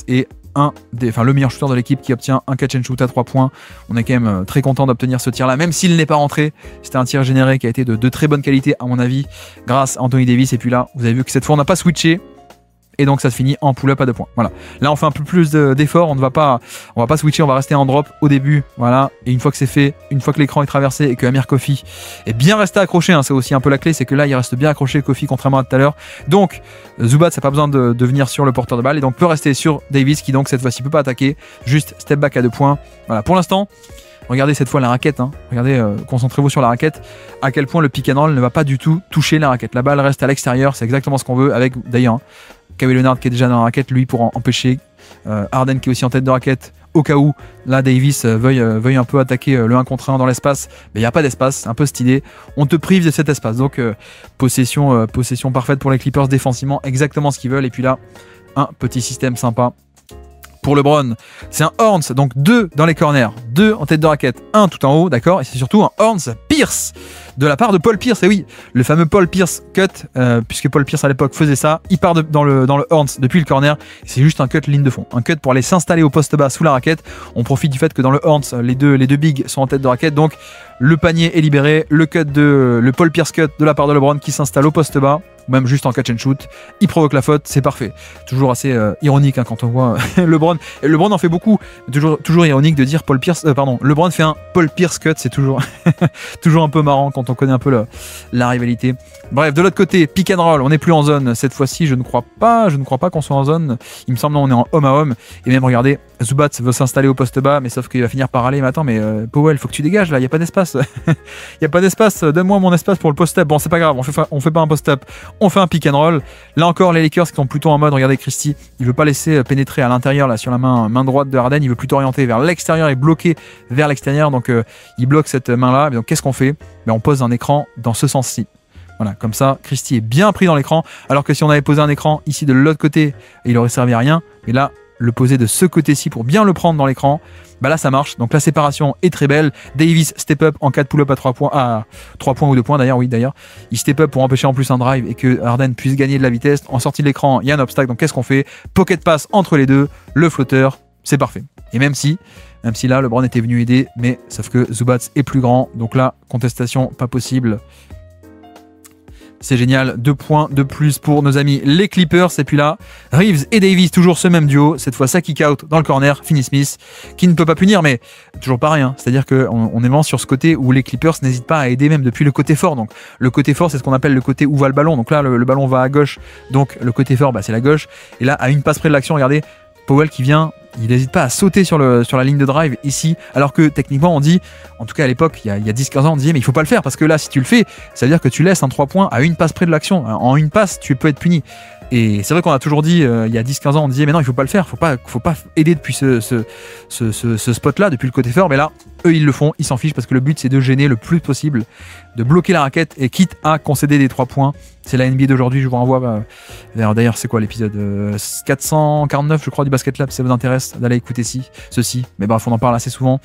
et le meilleur shooter de l'équipe qui obtient un catch and shoot à 3 points. On est quand même très content d'obtenir ce tir là, même s'il n'est pas rentré. C'était un tir généré qui a été de très bonne qualité à mon avis grâce à Anthony Davis. Et puis là vous avez vu que cette fois on n'a pas switché, et donc ça se finit en pull-up à 2 points. Voilà. Là on fait un peu plus d'effort, on va pas switcher, on va rester en drop au début. Voilà. Et une fois que c'est fait, une fois que l'écran est traversé et que Amir Coffey est bien resté accroché, c'est aussi un peu la clé, c'est que là il reste bien accroché Coffey contrairement à tout à l'heure. Donc Zubac n'a pas besoin de venir sur le porteur de balle et donc peut rester sur Davis qui donc cette fois-ci peut pas attaquer, juste step back à 2 points. Voilà. Pour l'instant, regardez cette fois la raquette, hein. Regardez, concentrez-vous sur la raquette, à quel point le pick and roll ne va pas du tout toucher la raquette. La balle reste à l'extérieur, c'est exactement ce qu'on veut, avec d'ailleurs hein, Kawhi Leonard qui est déjà dans la raquette, lui pour empêcher Harden qui est aussi en tête de raquette, au cas où là Davis veuille un peu attaquer le 1 contre 1 dans l'espace, mais il n'y a pas d'espace, c'est un peu cette idée, on te prive de cet espace, donc possession parfaite pour les Clippers défensivement, exactement ce qu'ils veulent, et puis là, un petit système sympa pour LeBron, c'est un Horns, donc 2 dans les corners, 2 en tête de raquette, 1 tout en haut, d'accord, et c'est surtout un Horns Pierce de la part de Paul Pierce, et oui, le fameux Paul Pierce cut, puisque Paul Pierce à l'époque faisait ça, il part dans le Horns depuis le corner, c'est juste un cut ligne de fond, un cut pour aller s'installer au poste bas sous la raquette, on profite du fait que dans le Horns, les deux bigs sont en tête de raquette, donc le panier est libéré, le Paul Pierce cut de la part de LeBron qui s'installe au poste bas, même juste en catch and shoot, il provoque la faute, c'est parfait. Toujours assez ironique hein, quand on voit LeBron. Et LeBron en fait beaucoup, toujours ironique de dire Paul Pierce, LeBron fait un Paul Pierce cut, c'est toujours, toujours un peu marrant quand on connaît un peu la rivalité. Bref, de l'autre côté, pick and roll, on n'est plus en zone cette fois-ci, je ne crois pas qu'on soit en zone. Il me semble on est en homme à homme. Et même regardez, Zubac veut s'installer au poste bas, mais sauf qu'il va finir par aller. Mais attends, mais Powell, faut que tu dégages là, il n'y a pas d'espace. Il n'y a pas d'espace, donne-moi mon espace pour le post-up. Bon, c'est pas grave, on fait pas un post-up, on fait un pick and roll. Là encore, les Lakers qui sont plutôt en mode, regardez Christie, il veut pas laisser pénétrer à l'intérieur là sur la main droite de Harden, il veut plutôt orienter vers l'extérieur et bloquer vers l'extérieur. Donc il bloque cette main là. Donc qu'est-ce qu'on fait? On pose un écran dans ce sens-ci. Voilà, comme ça, Christie est bien pris dans l'écran, alors que si on avait posé un écran ici de l'autre côté, il aurait servi à rien. Mais là, le poser de ce côté-ci pour bien le prendre dans l'écran, bah là ça marche. Donc la séparation est très belle. Davis step up en cas de pull-up à 3 points, à 3 points ou 2 points d'ailleurs, oui d'ailleurs. Il step up pour empêcher en plus un drive et que Harden puisse gagner de la vitesse. En sortie de l'écran, il y a un obstacle, donc qu'est-ce qu'on fait? Pocket pass entre les deux, le flotteur, c'est parfait. Et même si là, LeBron était venu aider, mais sauf que Zubac est plus grand, donc là, contestation pas possible. C'est génial, 2 points de plus pour nos amis les Clippers. Et puis là, Reeves et Davis, toujours ce même duo. Cette fois, ça kick out dans le corner. Finney-Smith, qui ne peut pas punir, mais toujours pas rien. C'est-à-dire qu'on est vraiment sur ce côté où les Clippers n'hésitent pas à aider même depuis le côté fort. Donc le côté fort, c'est ce qu'on appelle le côté où va le ballon. Donc là, le ballon va à gauche. Donc le côté fort, bah, c'est la gauche. Et là, à une passe près de l'action, regardez, Powell qui vient, il n'hésite pas à sauter sur la ligne de drive ici, alors que techniquement on dit, en tout cas à l'époque, il y a 10-15 ans, on disait mais il faut pas le faire, parce que là si tu le fais, ça veut dire que tu laisses un 3 points à une passe près de l'action. En une passe, tu peux être puni. Et c'est vrai qu'on a toujours dit, il y a 10-15 ans, on disait mais non, il faut pas le faire, faut pas aider depuis ce spot-là, depuis le côté fort, mais là, eux ils le font, ils s'en fichent, parce que le but c'est de gêner le plus possible, de bloquer la raquette, et quitte à concéder des 3 points. C'est la NBA d'aujourd'hui, je vous renvoie d'ailleurs c'est quoi l'épisode 449 je crois du Basket Lab, si ça vous intéresse d'aller écouter ceci, mais bref on en parle assez souvent.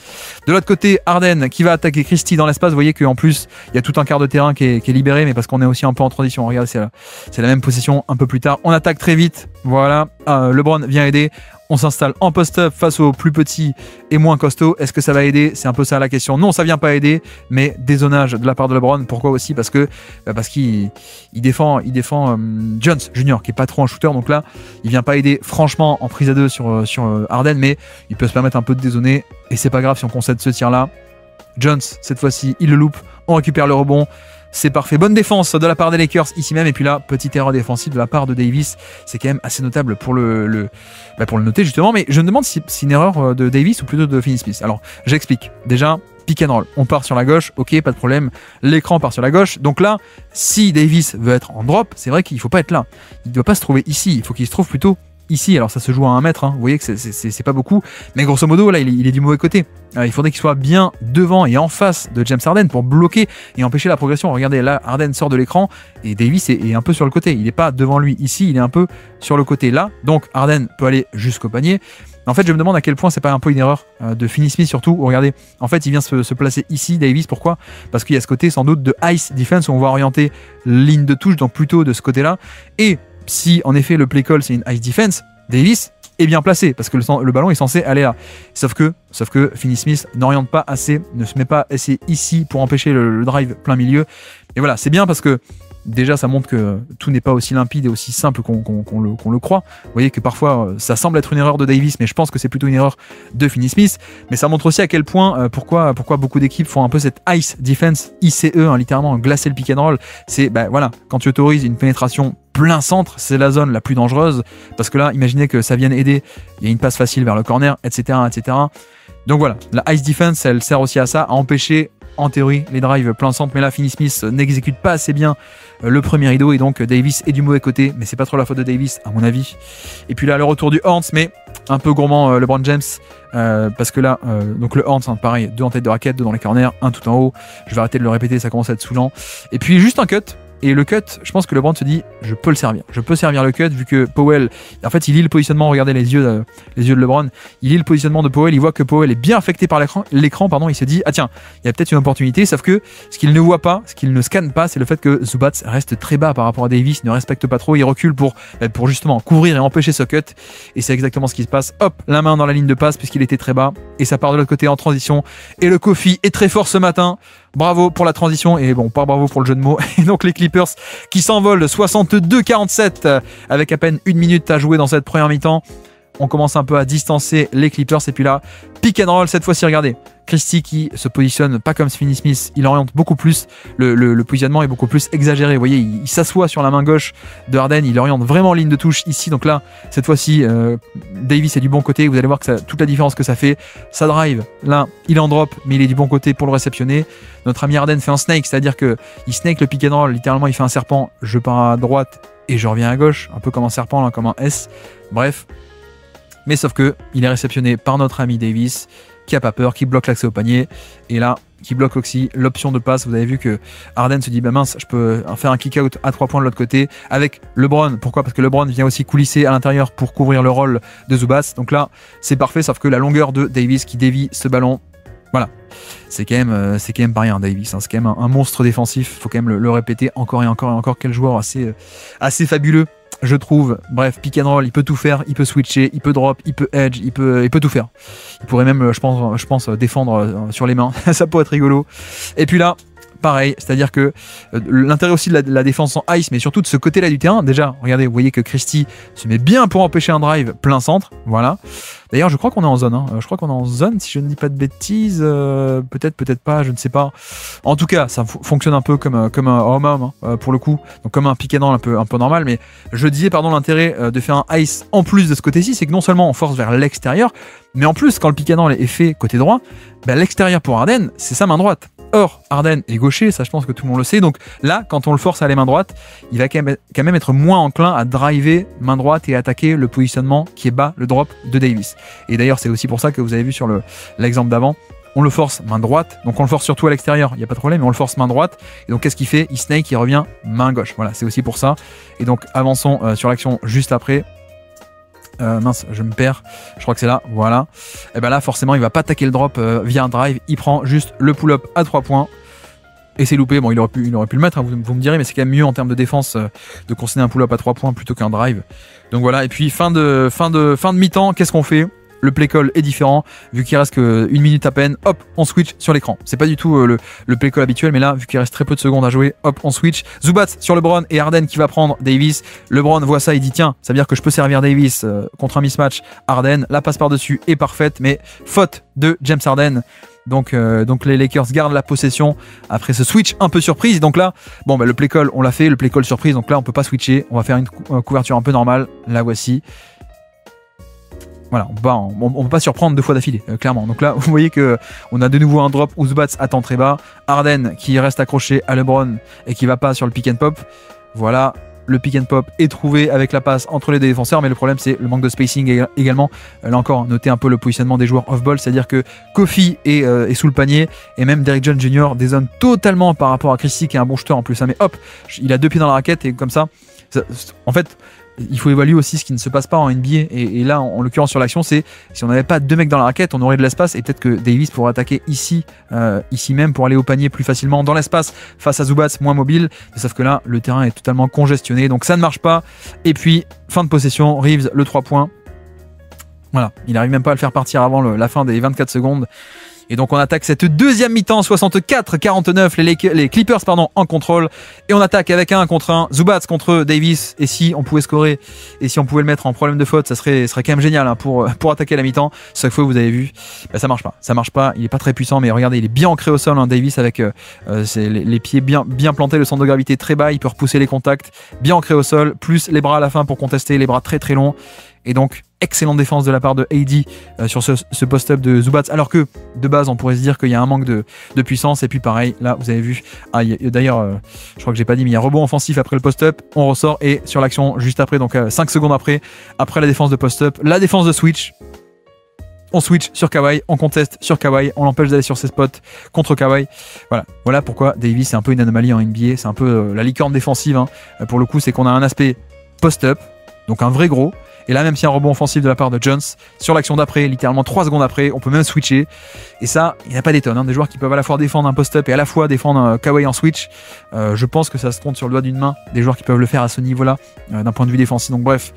De l'autre côté, Harden qui va attaquer Christie dans l'espace, vous voyez qu'en plus il y a tout un quart de terrain qui est libéré, mais parce qu'on est aussi un peu en transition, regardez c'est la même possession un peu plus tard, on attaque très vite, voilà, LeBron vient aider. On s'installe en post-up face aux plus petits et moins costauds. Est-ce que ça va aider? C'est un peu ça la question. Non, ça vient pas aider, mais dézonage de la part de LeBron. Pourquoi aussi? Parce qu'il défend Jones Jr. qui est pas trop un shooter. Donc là, il vient pas aider franchement en prise à 2 sur Harden, mais il peut se permettre un peu de dézoner. Et c'est pas grave si on concède ce tir-là. Jones, cette fois-ci, il le loupe. On récupère le rebond. C'est parfait. Bonne défense de la part des Lakers ici même. Et puis là, petite erreur défensive de la part de Davis. C'est quand même assez notable pour le noter justement. Mais je me demande si c'est une erreur de Davis ou plutôt de Finney-Smith. Alors, j'explique. Déjà, pick and roll. On part sur la gauche. Ok, pas de problème. L'écran part sur la gauche. Donc là, si Davis veut être en drop, c'est vrai qu'il ne faut pas être là. Il ne doit pas se trouver ici. Il faut qu'il se trouve plutôt ici. Alors ça se joue à 1 mètre, hein. Vous voyez que c'est pas beaucoup, mais grosso modo là il est du mauvais côté. Il faudrait qu'il soit bien devant et en face de James Harden pour bloquer et empêcher la progression. Regardez là, Harden sort de l'écran et Davis est un peu sur le côté, il n'est pas devant lui ici, il est un peu sur le côté là, donc Harden peut aller jusqu'au panier. En fait je me demande à quel point c'est pas un peu une erreur de Finney-Smith surtout. Regardez, en fait il vient se placer ici Davis, pourquoi? Parce qu'il y a ce côté sans doute de ice defense où on va orienter ligne de touche, donc plutôt de ce côté là, et si en effet le play call c'est une ice defense, Davis est bien placé parce que le ballon est censé aller là. Sauf que Finney-Smith n'oriente pas assez, ne se met pas assez ici pour empêcher le drive plein milieu. Et voilà, c'est bien parce que déjà ça montre que tout n'est pas aussi limpide et aussi simple qu'on le croit. Vous voyez que parfois ça semble être une erreur de Davis, mais je pense que c'est plutôt une erreur de Finney-Smith. Mais ça montre aussi à quel point pourquoi beaucoup d'équipes font un peu cette ice defense, ICE, hein, littéralement glacer le pick and roll. C'est voilà, quand tu autorises une pénétration plein centre, c'est la zone la plus dangereuse, parce que là imaginez que ça vienne aider, il y a une passe facile vers le corner, etc. Donc voilà, la Ice Defense, elle sert aussi à ça, à empêcher en théorie les drives plein centre, mais là Finney Smith n'exécute pas assez bien le premier rideau et donc Davis est du mauvais côté, mais c'est pas trop la faute de Davis à mon avis. Et puis là le retour du Horns, mais un peu gourmand LeBron James, parce que là donc le Horns, hein, pareil, 2 en tête de raquette, 2 dans les corners, 1 tout en haut. Je vais arrêter de le répéter, ça commence à être saoulant. Et puis juste un cut. Et le cut, je pense que LeBron se dit, je peux le servir. Je peux servir le cut vu que Powell, en fait, il lit le positionnement. Regardez les yeux de LeBron. Il lit le positionnement de Powell. Il voit que Powell est bien affecté par l'écran. Pardon. Il se dit, ah tiens, il y a peut-être une opportunité. Sauf que ce qu'il ne voit pas, ce qu'il ne scanne pas, c'est le fait que Zubac reste très bas par rapport à Davis. Il ne respecte pas trop. Il recule pour justement couvrir et empêcher ce cut. Et c'est exactement ce qui se passe. Hop, la main dans la ligne de passe puisqu'il était très bas. Et ça part de l'autre côté en transition. Et le Kofi est très fort ce matin. Bravo pour la transition et bon, pas bravo pour le jeu de mots. Et donc les Clippers qui s'envolent 62-47 avec à peine 1 minute à jouer dans cette première mi-temps. On commence un peu à distancer les Clippers et puis là, pick and roll cette fois-ci, regardez. Christie qui se positionne pas comme Finney Smith, il oriente beaucoup plus, le positionnement est beaucoup plus exagéré. Vous voyez, il s'assoit sur la main gauche de Harden, il oriente vraiment ligne de touche ici. Donc là, cette fois-ci, Davis est du bon côté. Vous allez voir que toute la différence que ça fait. Ça drive, là, il est en drop, mais il est du bon côté pour le réceptionner. Notre ami Harden fait un snake, c'est-à-dire qu'il snake le pick and roll, littéralement il fait un serpent, je pars à droite et je reviens à gauche, un peu comme un serpent, là, comme un S. Bref. Mais sauf que il est réceptionné par notre ami Davis, qui a pas peur, qui bloque l'accès au panier, et là, qui bloque aussi l'option de passe. Vous avez vu que Harden se dit, bah mince, je peux faire un kick-out à 3 points de l'autre côté, avec LeBron. Pourquoi? Parce que LeBron vient aussi coulisser à l'intérieur pour couvrir le rôle de Zubac. Donc là, c'est parfait, sauf que la longueur de Davis qui dévie ce ballon, voilà. C'est quand même pas rien, Davis. Hein. C'est quand même un monstre défensif. Faut quand même le répéter encore et encore et encore. Quel joueur assez fabuleux, je trouve. Bref, pick and roll, il peut tout faire, il peut switcher, il peut drop, il peut edge, il peut tout faire. Il pourrait même, je pense défendre sur les mains. Ça pourrait être rigolo. Et puis là, pareil, c'est-à-dire que l'intérêt aussi de la défense en ice, mais surtout de ce côté-là du terrain. Déjà, regardez, vous voyez que Christie se met bien pour empêcher un drive plein centre. Voilà. D'ailleurs, je crois qu'on est en zone. Hein. Je crois qu'on est en zone, si je ne dis pas de bêtises. Peut-être pas, je ne sais pas. En tout cas, ça fonctionne un peu comme un home pour le coup. Donc comme un pick and roll un peu normal. Mais je disais, l'intérêt de faire un ice en plus de ce côté-ci, c'est que non seulement on force vers l'extérieur, mais en plus, quand le pick and roll est fait côté droit, l'extérieur pour Harden, c'est sa main droite. Or, Harden est gaucher, ça je pense que tout le monde le sait. Donc là, quand on le force à aller main droite, il va quand même être moins enclin à driver main droite et attaquer le positionnement qui est bas, le drop de Davis. Et d'ailleurs, c'est aussi pour ça que vous avez vu sur l'exemple d'avant, on le force main droite, donc on le force surtout à l'extérieur, il n'y a pas de problème, mais on le force main droite. Et donc qu'est-ce qu'il fait? Il snake, il revient main gauche. Voilà, c'est aussi pour ça. Et donc avançons sur l'action juste après. Mince, je me perds, je crois que c'est là, voilà. Et ben là, forcément, il va pas attaquer le drop via un drive, il prend juste le pull-up à 3 points. Et c'est loupé, bon, il aurait pu le mettre, hein, vous me direz, mais c'est quand même mieux en termes de défense de considérer un pull-up à 3 points plutôt qu'un drive. Donc voilà, et puis fin de mi-temps, qu'est-ce qu'on fait? Le play call est différent, vu qu'il reste que 1 minute à peine, hop, on switch sur l'écran. C'est pas du tout le play call habituel, mais là, vu qu'il reste très peu de secondes à jouer, hop, on switch. Zubac sur LeBron et Harden qui va prendre Davis. LeBron voit ça, il dit tiens, ça veut dire que je peux servir Davis contre un mismatch. Harden, la passe par-dessus est parfaite, mais faute de James Harden. Donc les Lakers gardent la possession après ce switch un peu surprise. Donc là, bon, le play call, on l'a fait, le play call surprise. Donc là, on peut pas switcher. On va faire une couverture un peu normale. La voici. Voilà, on peut pas surprendre 2 fois d'affilée, clairement. Donc là, vous voyez que on a de nouveau un drop où Zubac attend très bas. Harden qui reste accroché à LeBron et qui va pas sur le pick and pop. Voilà, le pick and pop est trouvé avec la passe entre les deux défenseurs, mais le problème c'est le manque de spacing également. Là encore, notez un peu le positionnement des joueurs off-ball, c'est-à-dire que Kofi est sous le panier et même Derrick Jones Jr. dézone totalement par rapport à Christie qui est un bon shooter en plus. Mais hop, il a 2 pieds dans la raquette et comme ça en fait, il faut évaluer aussi ce qui ne se passe pas en NBA et là en l'occurrence sur l'action, c'est si on n'avait pas 2 mecs dans la raquette, on aurait de l'espace et peut-être que Davis pourrait attaquer ici même pour aller au panier plus facilement dans l'espace face à Zubac moins mobile, sauf que là le terrain est totalement congestionné, donc ça ne marche pas. Et puis fin de possession, Reeves le 3 points, voilà, il n'arrive même pas à le faire partir avant la fin des 24 secondes. Et donc on attaque cette deuxième mi-temps, 64-49, les Clippers en contrôle. Et on attaque avec un contre un, Zubac contre Davis. Et si on pouvait scorer, et si on pouvait le mettre en problème de faute, ça serait quand même génial hein, pour attaquer la mi-temps. Chaque fois vous avez vu, ça marche pas. Il est pas très puissant, mais regardez, il est bien ancré au sol, hein, Davis, avec les pieds bien plantés, le centre de gravité très bas, il peut repousser les contacts, bien ancré au sol, plus les bras à la fin pour contester, les bras très très longs. Et donc excellente défense de la part de AD sur ce post-up de Zubats, alors que de base on pourrait se dire qu'il y a un manque de puissance. Et puis pareil, là vous avez vu, d'ailleurs je crois que j'ai pas dit, mais il y a un rebond offensif après le post-up, on ressort et sur l'action juste après, donc 5 secondes après la défense de post-up, la défense de switch. On switch sur Kawhi, on conteste sur Kawhi, on l'empêche d'aller sur ses spots contre Kawhi. Voilà pourquoi Davis c'est un peu une anomalie en NBA, c'est un peu la licorne défensive. Hein. Pour le coup, c'est qu'on a un aspect post-up, donc un vrai gros. Et là, même s'il y a un rebond offensif de la part de Jones, sur l'action d'après, littéralement 3 secondes après, on peut même switcher. Et ça, il n'y a pas des tonnes. Hein, des joueurs qui peuvent à la fois défendre un post-up et à la fois défendre Kawhi en switch. Je pense que ça se compte sur le doigt d'une main, des joueurs qui peuvent le faire à ce niveau-là, d'un point de vue défensif. Donc bref.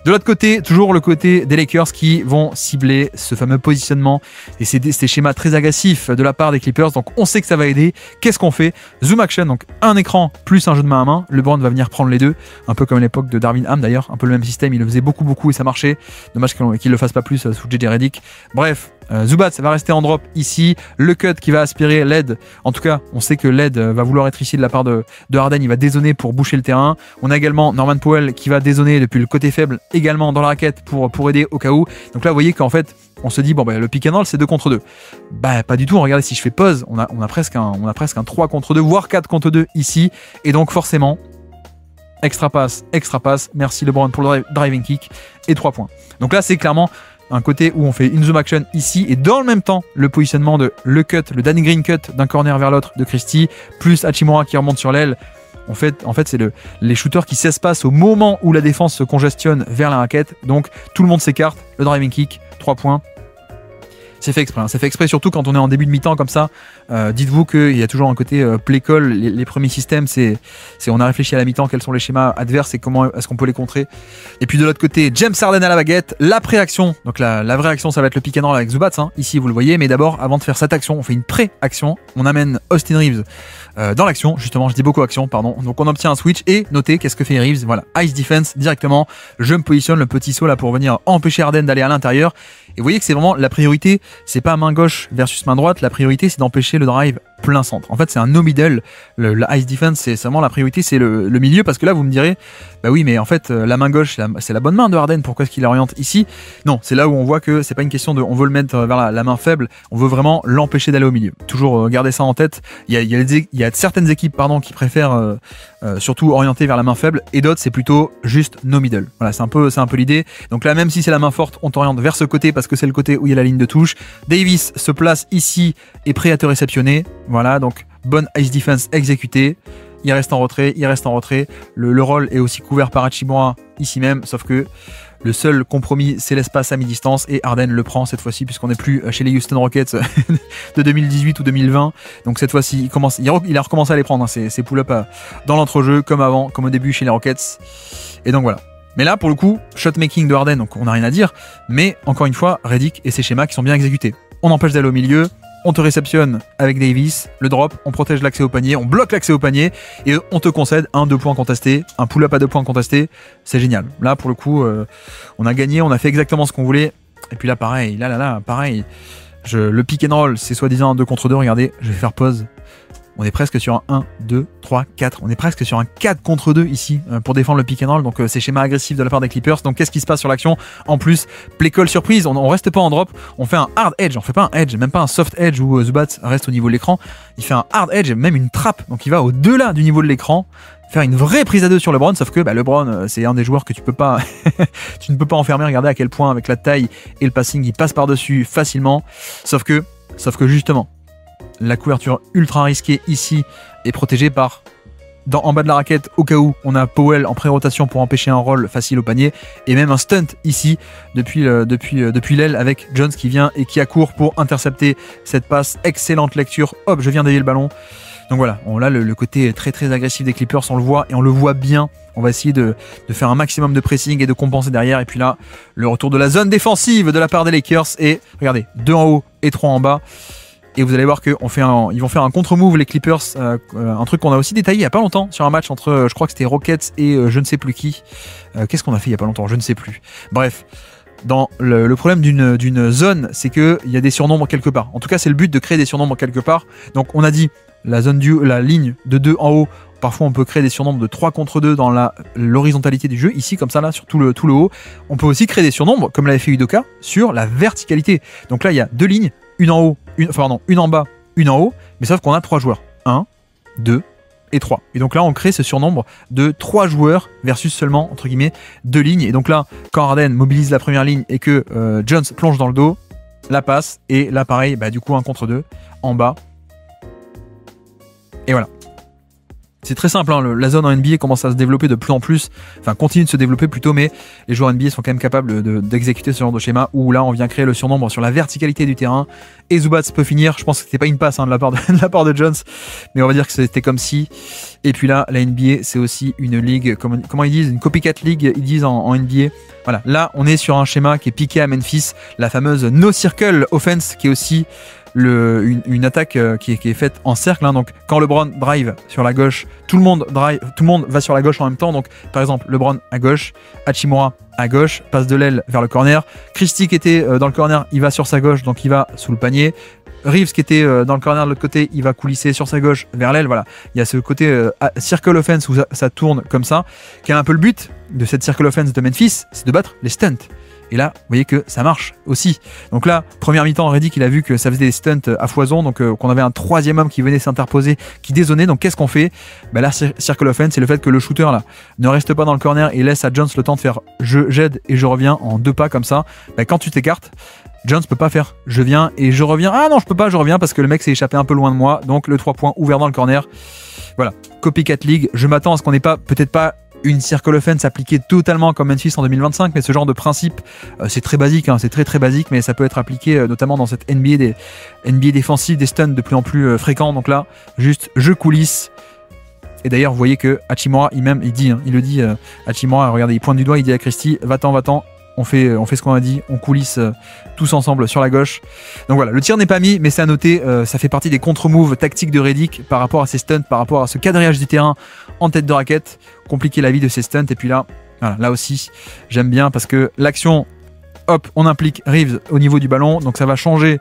De l'autre côté, toujours le côté des Lakers qui vont cibler ce fameux positionnement et ces schémas très agressifs de la part des Clippers. Donc on sait que ça va aider. Qu'est-ce qu'on fait? Zoom action, donc un écran plus un jeu de main à main. LeBron va venir prendre les deux, un peu comme à l'époque de Darvin Ham d'ailleurs, un peu le même système. Il le faisait beaucoup et ça marchait. Dommage qu'il le fasse pas plus sous JJ Redick. Bref, Zubats va rester en drop ici. Le cut qui va aspirer Led. En tout cas, on sait que Led va vouloir être ici de la part de Harden. Il va dézoner pour boucher le terrain. On a également Norman Powell qui va dézoner depuis le côté faible également dans la raquette pour aider au cas où. Donc là, vous voyez qu'en fait, on se dit, bon, le pick and roll, c'est 2 contre 2. Bah, pas du tout. Regardez, si je fais pause, on a presque un 3 contre 2, voire 4 contre 2 ici. Et donc, forcément, extra pass. Merci LeBron pour le driving kick et 3 points. Donc là, c'est clairement un côté où on fait une zoom action ici et dans le même temps, le positionnement de le cut, le Danny Green cut d'un corner vers l'autre de Christie, plus Hachimura qui remonte sur l'aile. En fait, c'est les shooters qui s'espacent au moment où la défense se congestionne vers la raquette. Donc, tout le monde s'écarte. Le driving kick, 3 points. C'est fait exprès. Hein. C'est fait exprès, surtout quand on est en début de mi-temps comme ça. Dites-vous qu'il y a toujours un côté play-call. Les premiers systèmes, c'est on a réfléchi à la mi-temps, quels sont les schémas adverses et comment est-ce qu'on peut les contrer. Et puis de l'autre côté, James Harden à la baguette. La pré-action. Donc la vraie action, ça va être le pick and roll avec Zubats. Hein. Ici, vous le voyez. Mais d'abord, avant de faire cette action, on fait une pré-action. On amène Austin Reeves dans l'action. Justement, je dis beaucoup action, pardon. Donc on obtient un switch. Et notez, qu'est-ce que fait Reeves? Voilà, ice defense directement. Je me positionne le petit saut là pour venir empêcher Harden d'aller à l'intérieur. Et vous voyez que c'est vraiment la priorité, c'est pas main gauche versus main droite, la priorité c'est d'empêcher le drive plein centre. En fait, c'est un no middle. La ice defense, c'est vraiment la priorité, c'est le milieu, parce que là, vous me direz, bah oui, mais en fait, la main gauche, c'est la bonne main de Harden. Pourquoi est-ce qu'il oriente ici? Non, c'est là où on voit que c'est pas une question de, on veut le mettre vers la main faible, on veut vraiment l'empêcher d'aller au milieu. Toujours garder ça en tête. Il y a certaines équipes, qui préfèrent surtout orienter vers la main faible, et d'autres, c'est plutôt juste no middle. Voilà, c'est un peu l'idée. Donc là, même si c'est la main forte, on t'oriente vers ce côté parce que c'est le côté où il y a la ligne de touche. Davis se place ici et prêt à te réceptionner. Voilà, donc bonne ice defense exécutée. Il reste en retrait. Le rôle est aussi couvert par Hachimura ici même, sauf que le seul compromis, c'est l'espace à mi-distance, et Harden le prend cette fois-ci, puisqu'on n'est plus chez les Houston Rockets de 2018 ou 2020. Donc cette fois-ci, il a recommencé à les prendre, hein, ses pull-ups dans l'entrejeu, comme avant, comme au début chez les Rockets. Et donc voilà. Mais là, pour le coup, shot-making de Harden, donc on n'a rien à dire, mais encore une fois, Redick et ses schémas qui sont bien exécutés. On empêche d'aller au milieu, on te réceptionne avec Davis, le drop, on protège l'accès au panier, on bloque l'accès au panier et on te concède 2 points contestés, un pull-up à 2 points contestés. C'est génial. Là, pour le coup, on a gagné, on a fait exactement ce qu'on voulait. Et puis là, pareil, pareil. Le pick and roll, c'est soi-disant un 2 contre 2. Regardez, je vais faire pause. On est presque sur un 1, 2, 3, 4. On est presque sur un 4 contre 2 ici pour défendre le pick and roll. Donc c'est schéma agressif de la part des Clippers. Donc qu'est-ce qui se passe sur l'action? En plus, play call surprise. On reste pas en drop. On fait un hard edge. On fait pas un edge, même pas un soft edge où Zubats reste au niveau de l'écran. Il fait un hard edge et même une trappe. Donc il va au-delà du niveau de l'écran. Faire une vraie prise à 2 sur LeBron. Sauf que LeBron, c'est un des joueurs que tu peux pas tu ne peux pas enfermer. Regardez à quel point avec la taille et le passing, il passe par-dessus facilement. Sauf que justement, la couverture ultra risquée ici est protégée par en bas de la raquette, au cas où on a Powell en pré-rotation pour empêcher un roll facile au panier, et même un stunt ici depuis l'aile avec Jones qui vient et qui accourt pour intercepter cette passe. Excellente lecture, hop, je viens d'éveiller le ballon. Donc voilà, on a le côté très très agressif des Clippers, on le voit et on le voit bien. On va essayer de faire un maximum de pressing et de compenser derrière. Et puis là, le retour de la zone défensive de la part des Lakers, et regardez, 2 en haut et 3 en bas. Et vous allez voir qu'ils vont faire un contre-move, les Clippers, un truc qu'on a aussi détaillé il n'y a pas longtemps sur un match entre, je crois que c'était Rockets et je ne sais plus qui. Qu'est-ce qu'on a fait il n'y a pas longtemps? Je ne sais plus. Bref, dans le problème d'une zone, c'est qu'il y a des surnombres quelque part. En tout cas, c'est le but de créer des surnombres quelque part. Donc on a dit la ligne de 2 en haut, Parfois, on peut créer des surnombres de 3 contre 2 dans l'horizontalité du jeu. Ici, comme ça, là, sur tout le haut. On peut aussi créer des surnombres, comme l'avait fait Udoka, sur la verticalité. Donc là, il y a 2 lignes, une en haut, une en bas, une en haut, mais sauf qu'on a 3 joueurs. 1, 2 et 3. Et donc là, on crée ce surnombre de 3 joueurs versus seulement, entre guillemets, 2 lignes. Et donc là, quand Harden mobilise la première ligne et que Jones plonge dans le dos, la passe, et là, pareil, du coup, 1 contre 2, en bas. Et voilà. C'est très simple, hein, la zone en NBA commence à se développer de plus en plus, enfin continue de se développer plutôt, mais les joueurs NBA sont quand même capables d'exécuter ce genre de schéma où là on vient créer le surnombre sur la verticalité du terrain et Zubac peut finir. Je pense que c'était pas une passe de la part de Jones, mais on va dire que c'était comme si. Et puis là, la NBA c'est aussi une ligue, comment ils disent, une copycat league, ils disent en NBA. Voilà, là on est sur un schéma qui est piqué à Memphis, la fameuse no circle offense qui est aussi une attaque qui est faite en cercle, hein. Donc quand LeBron drive sur la gauche, tout le monde va sur la gauche en même temps. Donc par exemple LeBron à gauche, Hachimura à gauche, passe de l'aile vers le corner, Christie qui était dans le corner, il va sur sa gauche, donc il va sous le panier. Reeves qui était dans le corner de l'autre côté, il va coulisser sur sa gauche vers l'aile. Voilà, il y a ce côté circle offense où ça tourne comme ça, qui est un peu le but de cette circle offense de Memphis, c'est de battre les stunts. Et là, vous voyez que ça marche aussi. Donc là, première mi-temps, Redick, il a vu que ça faisait des stunts à foison, donc qu'on avait un troisième homme qui venait s'interposer, qui dézonnait. Donc qu'est-ce qu'on fait? Là, circle offense, c'est le fait que le shooter là ne reste pas dans le corner et laisse à Jones le temps de faire j'aide et je reviens en 2 pas comme ça. Quand tu t'écartes, Jones peut pas faire je viens et je reviens. Ah non, je peux pas, je reviens parce que le mec s'est échappé un peu loin de moi. Donc le 3 points ouvert dans le corner. Voilà, copycat league. Je m'attends à ce qu'on n'ait peut-être pas une circle offense appliquée totalement comme Memphis en 2025, mais ce genre de principe, c'est très basique, hein, c'est très basique, mais ça peut être appliqué notamment dans cette NBA défensive, des stuns de plus en plus fréquents. Donc là, juste je coulisse. Et d'ailleurs, vous voyez que Hachimura, il le dit, Hachimura, regardez, il pointe du doigt, il dit à Christie, va-t'en. On fait ce qu'on a dit, on coulisse tous ensemble sur la gauche. Donc voilà, le tir n'est pas mis, mais c'est à noter, ça fait partie des contre-moves tactiques de Redick par rapport à ses stunts, par rapport à ce quadrillage du terrain en tête de raquette, compliquer la vie de ses stunts. Et puis là, voilà, là aussi, j'aime bien parce que l'action, hop, on implique Reeves au niveau du ballon, donc ça va changer,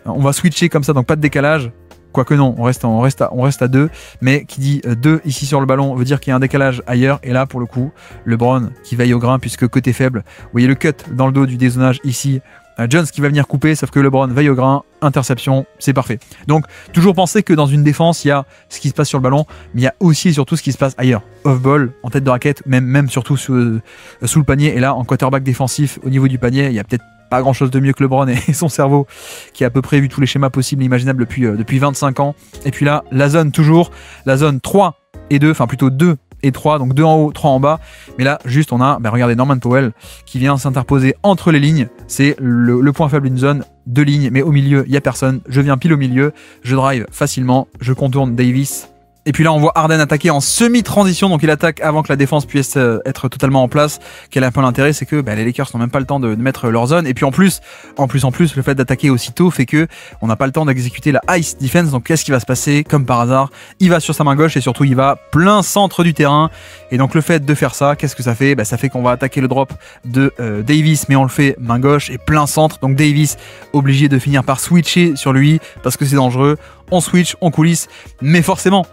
on va switcher comme ça, donc pas de décalage. Quoique non, on reste à 2, mais qui dit 2 ici sur le ballon veut dire qu'il y a un décalage ailleurs. Et là, pour le coup, LeBron qui veille au grain puisque côté faible. Vous voyez le cut dans le dos du dézonage ici. Jones qui va venir couper, sauf que LeBron veille au grain, interception, c'est parfait. Donc, toujours penser que dans une défense, il y a ce qui se passe sur le ballon, mais il y a aussi et surtout ce qui se passe ailleurs. Off-ball, en tête de raquette, même surtout sous le panier. Et là, en quarterback défensif, au niveau du panier, il y a peut-être pas grand chose de mieux que LeBron et son cerveau qui a à peu près vu tous les schémas possibles et imaginables depuis 25 ans. Et puis là, la zone toujours, la zone 3 et 2, enfin plutôt 2 et 3, donc 2 en haut, 3 en bas. Mais là, juste on a, regardez, Norman Powell qui vient s'interposer entre les lignes. C'est le point faible d'une zone, 2 lignes, mais au milieu, il n'y a personne. Je viens pile au milieu, je drive facilement, je contourne Davis. Et puis là, on voit Harden attaquer en semi-transition, donc il attaque avant que la défense puisse être totalement en place. Quel est un peu l'intérêt, c'est que les Lakers n'ont même pas le temps de mettre leur zone. Et puis en plus, le fait d'attaquer aussitôt fait que on n'a pas le temps d'exécuter la ice defense. Donc qu'est-ce qui va se passer? Comme par hasard, il va sur sa main gauche et surtout il va plein centre du terrain. Et donc le fait de faire ça, qu'est-ce que ça fait? Ça fait qu'on va attaquer le drop de Davis, mais on le fait main gauche et plein centre. Donc Davis obligé de finir par switcher sur lui parce que c'est dangereux. On switch, on coulisse, mais forcément,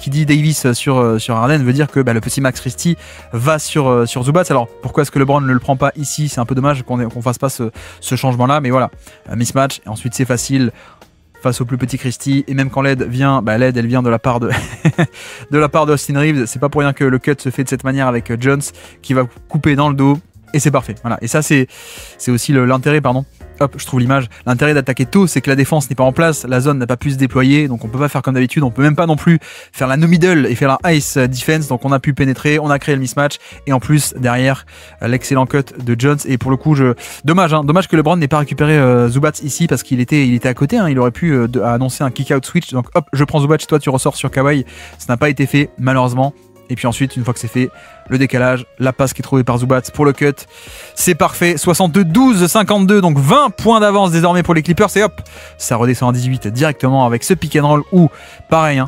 qui dit Davis sur Harden veut dire que le petit Max Christie va sur Zubac. Alors pourquoi est-ce que LeBron ne le prend pas ici? C'est un peu dommage qu'on fasse pas ce changement-là, mais voilà, mismatch. Et ensuite c'est facile face au plus petit Christie. Et même quand l'aide vient, l'aide elle vient de la part de Austin Reeves. C'est pas pour rien que le cut se fait de cette manière avec Jones qui va couper dans le dos. Et c'est parfait. Voilà. Et ça, c'est aussi l'intérêt, pardon. Hop, je trouve l'image. L'intérêt d'attaquer tôt, c'est que la défense n'est pas en place, la zone n'a pas pu se déployer, donc on peut pas faire comme d'habitude, on peut même pas non plus faire la no middle et faire la ice defense, donc on a pu pénétrer, on a créé le mismatch, et en plus, derrière, l'excellent cut de Jones, et pour le coup, dommage que LeBron n'ait pas récupéré Zubac ici, parce qu'il était à côté, hein, il aurait pu annoncer un kick-out switch, donc hop, je prends Zubac, toi tu ressors sur Kawhi, ça n'a pas été fait, malheureusement. Et puis ensuite, une fois que c'est fait, le décalage, la passe qui est trouvée par Zubac pour le cut. C'est parfait, 62-52, donc 20 points d'avance désormais pour les Clippers. Et hop, ça redescend à 18 directement avec ce pick and roll où, pareil,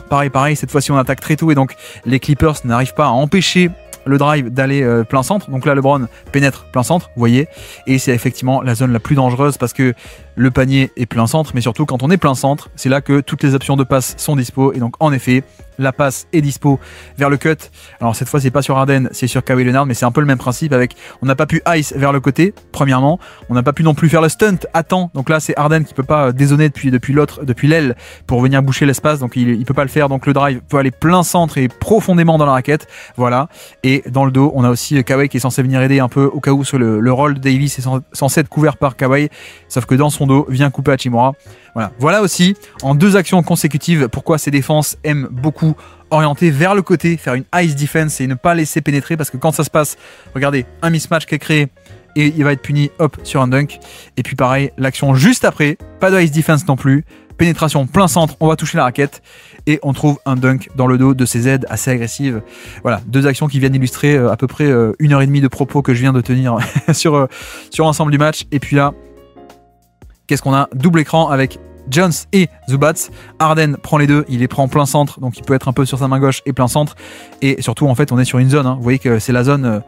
cette fois-ci on attaque très tôt. Et donc les Clippers n'arrivent pas à empêcher le drive d'aller plein centre. Donc là, LeBron pénètre plein centre, vous voyez. Et c'est effectivement la zone la plus dangereuse parce que le panier est plein centre, mais surtout quand on est plein centre, c'est là que toutes les options de passe sont dispo. Et donc en effet, la passe est dispo vers le cut. Alors cette fois, c'est pas sur Harden, c'est sur Kawhi Leonard, mais c'est un peu le même principe. Avec, on n'a pas pu ice vers le côté, premièrement. On n'a pas pu non plus faire le stunt à temps. Donc là, c'est Harden qui peut pas dézoner depuis l'aile pour venir boucher l'espace. Donc il peut pas le faire. Donc le drive peut aller plein centre et profondément dans la raquette. Voilà. Et dans le dos, on a aussi Kawhi qui est censé venir aider un peu au cas où sur le rôle de Davis est censé être couvert par Kawhi. Sauf que dans son dos, vient couper Hachimura. Voilà aussi, en 2 actions consécutives, pourquoi ces défenses aiment beaucoup orienter vers le côté, faire une ice defense et ne pas laisser pénétrer, parce que quand ça se passe, regardez, un mismatch qui est créé et il va être puni, hop, sur un dunk. Et puis pareil, l'action juste après, pas de ice defense non plus, pénétration plein centre, on va toucher la raquette et on trouve un dunk dans le dos de ces aides assez agressives. Voilà, 2 actions qui viennent illustrer à peu près 1h30 de propos que je viens de tenir sur l'ensemble du match. Et puis là, qu'est-ce qu'on a? Double écran avec Jones et Zubac. Harden prend les deux, il les prend plein centre, donc il peut être un peu sur sa main gauche et plein centre. Et surtout, en fait, on est sur une zone. Vous voyez que c'est la zone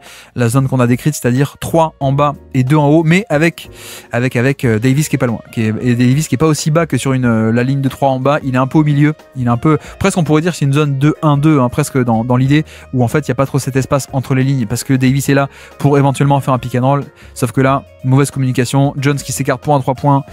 qu'on a décrite, c'est-à-dire 3 en bas et 2 en haut, mais avec Davis qui est pas loin. Et Davis qui est pas aussi bas que sur la ligne de 3 en bas. Il est un peu au milieu. Il est un peu, presque, on pourrait dire, c'est une zone 2-1-2, presque dans l'idée où en fait, il n'y a pas trop cet espace entre les lignes parce que Davis est là pour éventuellement faire un pick and roll. Sauf que là, mauvaise communication. Jones qui s'écarte pour un 3 points.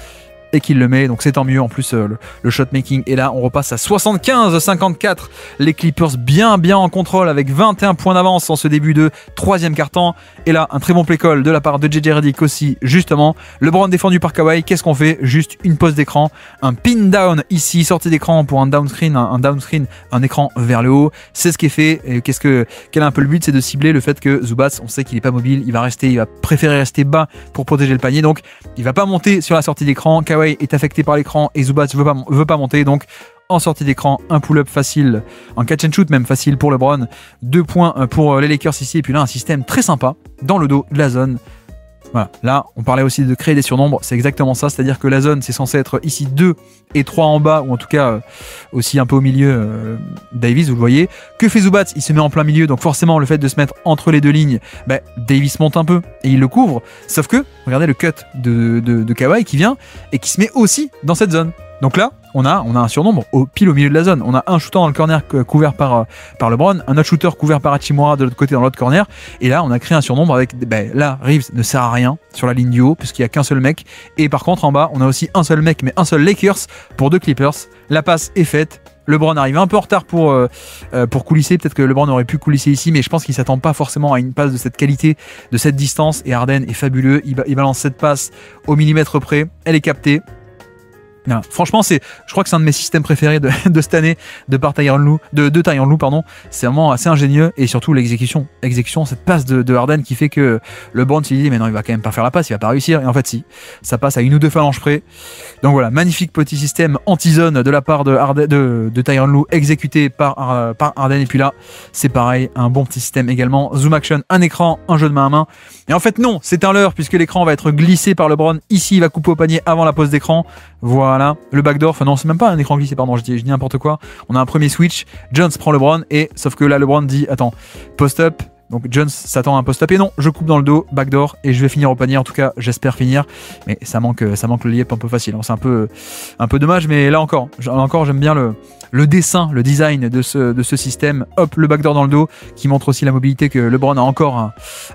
Et qu'il le met, donc c'est tant mieux. En plus, le shot making est là. On repasse à 75-54. Les Clippers bien en contrôle avec 21 points d'avance en ce début de 3e quart-temps. Et là, un très bon play call de la part de JJ Redick aussi, justement. LeBron défendu par Kawhi. Qu'est-ce qu'on fait? Juste une pause d'écran, un pin down ici, sortie d'écran pour un down screen, un écran vers le haut. C'est ce qui est fait. Et quel est un peu le but? C'est de cibler le fait que Zubac, on sait qu'il est pas mobile. Il va préférer rester bas pour protéger le panier. Donc, il va pas monter sur la sortie d'écran. Kawhi est affecté par l'écran et Zubac veut pas monter, donc en sortie d'écran, un pull-up facile, un catch and shoot même facile pour LeBron, 2 points pour les Lakers ici, et puis là un système très sympa dans le dos de la zone. Voilà, là on parlait aussi de créer des surnombres, c'est exactement ça, c'est-à-dire que la zone c'est censé être ici 2 et 3 en bas, ou en tout cas aussi un peu au milieu, Davis, vous le voyez. Que fait Zubac? Il se met en plein milieu, donc forcément le fait de se mettre entre les 2 lignes, Davis monte un peu et il le couvre, sauf que, regardez le cut de Kawhi qui vient et qui se met aussi dans cette zone. Donc là, on a un surnombre pile au milieu de la zone. On a un shooter dans le corner couvert par LeBron, un autre shooter couvert par Hachimura de l'autre côté dans l'autre corner. Et là, on a créé un surnombre avec... là, Reeves ne sert à rien sur la ligne du haut puisqu'il n'y a qu'un seul mec. Et par contre, en bas, on a aussi un seul mec, mais un seul Lakers pour 2 Clippers. La passe est faite. LeBron arrive un peu en retard pour coulisser. Peut-être que LeBron aurait pu coulisser ici, mais je pense qu'il ne s'attend pas forcément à une passe de cette qualité, de cette distance. Et Harden est fabuleux. Il balance cette passe au millimètre près. Elle est captée. Non, franchement, je crois que c'est un de mes systèmes préférés de cette année de Tyronn Lue, pardon. C'est vraiment assez ingénieux et surtout l'exécution, cette passe de Harden qui fait que LeBron s'est dit mais non, il va quand même pas faire la passe, il va pas réussir. Et en fait, si, ça passe à 1 ou 2 phalanges près. Donc voilà, magnifique petit système anti-zone de la part de Tyronn Lue exécuté par Harden. Et puis là, c'est pareil, un bon petit système également. Zoom action, un écran, un jeu de main à main. Et en fait, non, c'est un leurre puisque l'écran va être glissé par LeBron. Ici, il va couper au panier avant la pause d'écran. Voilà, le backdoor, enfin non, c'est même pas un écran glissé, pardon, je dis n'importe quoi. On a un premier switch, Jones prend LeBron, et sauf que là, LeBron dit, attends, post-up, donc Jones s'attend à un post-up, et non, je coupe dans le dos, backdoor, et je vais finir au panier, en tout cas, j'espère finir, mais ça manque le layup un peu facile, c'est un peu dommage, mais là encore, j'aime bien le dessin, le design de ce système, hop, le backdoor dans le dos, qui montre aussi la mobilité que LeBron a encore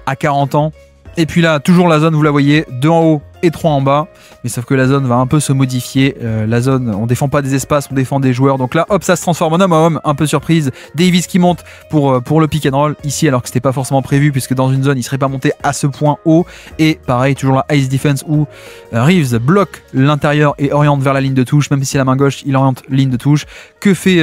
à 40 ans. Et puis là, toujours la zone, vous la voyez, 2 en haut et 3 en bas. Mais sauf que la zone va un peu se modifier. La zone, on défend pas des espaces, on défend des joueurs. Donc là, hop, ça se transforme en homme à homme. Un peu surprise. Davis qui monte pour le pick and roll ici, alors que c'était pas forcément prévu, puisque dans une zone, il serait pas monté à ce point haut. Et pareil, toujours la ice defense où Reeves bloque l'intérieur et oriente vers la ligne de touche. Même si la main gauche, il oriente ligne de touche. Que fait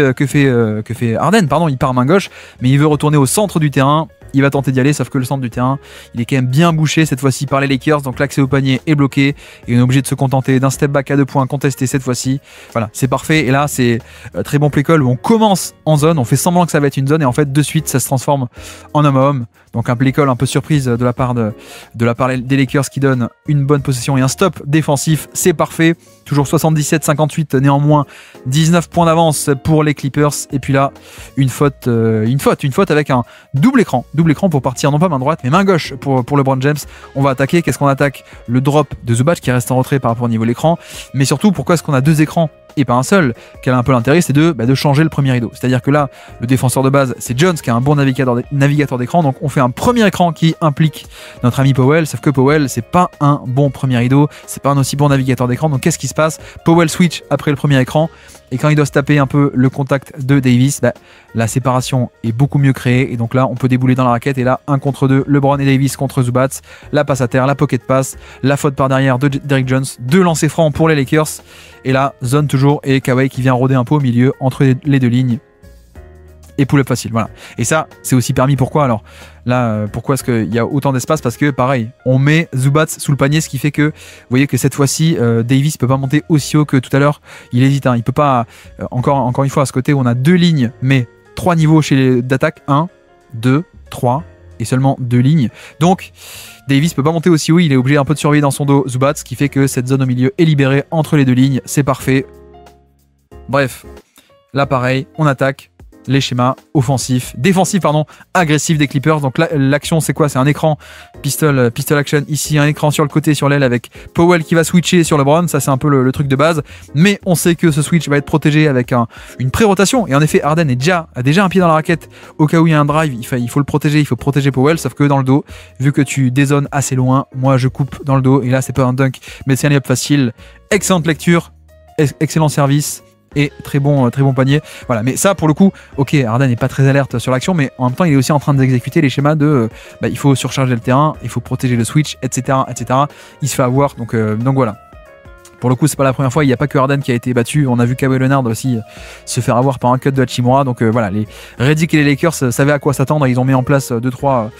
Harden? Pardon, il part main gauche, mais il veut retourner au centre du terrain. Il va tenter d'y aller, sauf que le centre du terrain, il est quand même bien bouché cette fois-ci par les Lakers, donc l'accès au panier est bloqué et on est obligé de se contenter d'un step back à 2 points contesté cette fois-ci. Voilà, c'est parfait. Et là, c'est très bon play call où on commence en zone, on fait semblant que ça va être une zone et en fait, de suite, ça se transforme en homme à homme. Donc un play call un peu surprise de la part des Lakers qui donne une bonne possession et un stop défensif, c'est parfait. Toujours 77-58, néanmoins 19 points d'avance pour les Clippers. Et puis là, une faute avec un double écran double écran pour partir non pas main droite mais main gauche pour LeBron James. On va attaquer, qu'est-ce qu'on attaque? Le drop de Zubac qui reste en retrait par rapport au niveau de l'écran, mais surtout pourquoi est-ce qu'on a deux écrans et pas un seul? Quel a un peu l'intérêt, c'est de changer le premier rideau. C'est-à-dire que là, le défenseur de base, c'est Jones qui a un bon navigateur d'écran, donc on fait un premier écran qui implique notre ami Powell, sauf que Powell, c'est pas un bon premier rideau, c'est pas un aussi bon navigateur d'écran, donc qu'est-ce qui se passe? Powell switch après le premier écran, et quand il doit se taper un peu le contact de Davis, la séparation est beaucoup mieux créée, et donc là, on peut débouler dans la raquette, et là, 1 contre 2, LeBron et Davis contre Zubac, la passe à terre, la pocket pass, la faute par derrière de Derrick Jones, 2 lancers francs pour les Lakers, et là, zone toujours, et Kawhi qui vient rôder un peu au milieu, entre les deux lignes, et pull-up facile, voilà. Et ça, c'est aussi permis, pourquoi alors? Là, pourquoi est-ce qu'il y a autant d'espace? Parce que, pareil, on met Zubac sous le panier, ce qui fait que, vous voyez que cette fois-ci, Davis peut pas monter aussi haut que tout à l'heure, il hésite, hein, il peut pas, encore une fois, à ce côté, on a 2 lignes, mais 3 niveaux d'attaque, 1, 2, 3, et seulement 2 lignes, donc Davis peut pas monter aussi haut, il est obligé un peu de surveiller dans son dos Zubac, ce qui fait que cette zone au milieu est libérée entre les 2 lignes, c'est parfait. Bref, là pareil, on attaque les schémas défensifs, agressifs des Clippers. Donc l'action c'est quoi? C'est un écran pistol action ici, un écran sur le côté, sur l'aile avec Powell qui va switcher sur LeBron, ça c'est un peu le truc de base, mais on sait que ce switch va être protégé avec une pré-rotation, et en effet Harden a déjà un pied dans la raquette, au cas où il y a un drive, il faut le protéger, il faut protéger Powell, sauf que dans le dos, vu que tu dézones assez loin, moi je coupe dans le dos, et là c'est pas un dunk, mais c'est un layup facile. Excellente lecture, excellent service, et très bon panier. Voilà, mais ça pour le coup, ok, Harden n'est pas très alerte sur l'action, mais en même temps il est aussi en train d'exécuter les schémas de il faut surcharger le terrain, il faut protéger le switch, etc. Il se fait avoir, donc voilà. Pour le coup, c'est pas la première fois, il n'y a pas que Harden qui a été battu, on a vu Kawhi Leonard aussi se faire avoir par un cut de Hachimura, donc voilà, les Redick et les Lakers savaient à quoi s'attendre, ils ont mis en place 2-3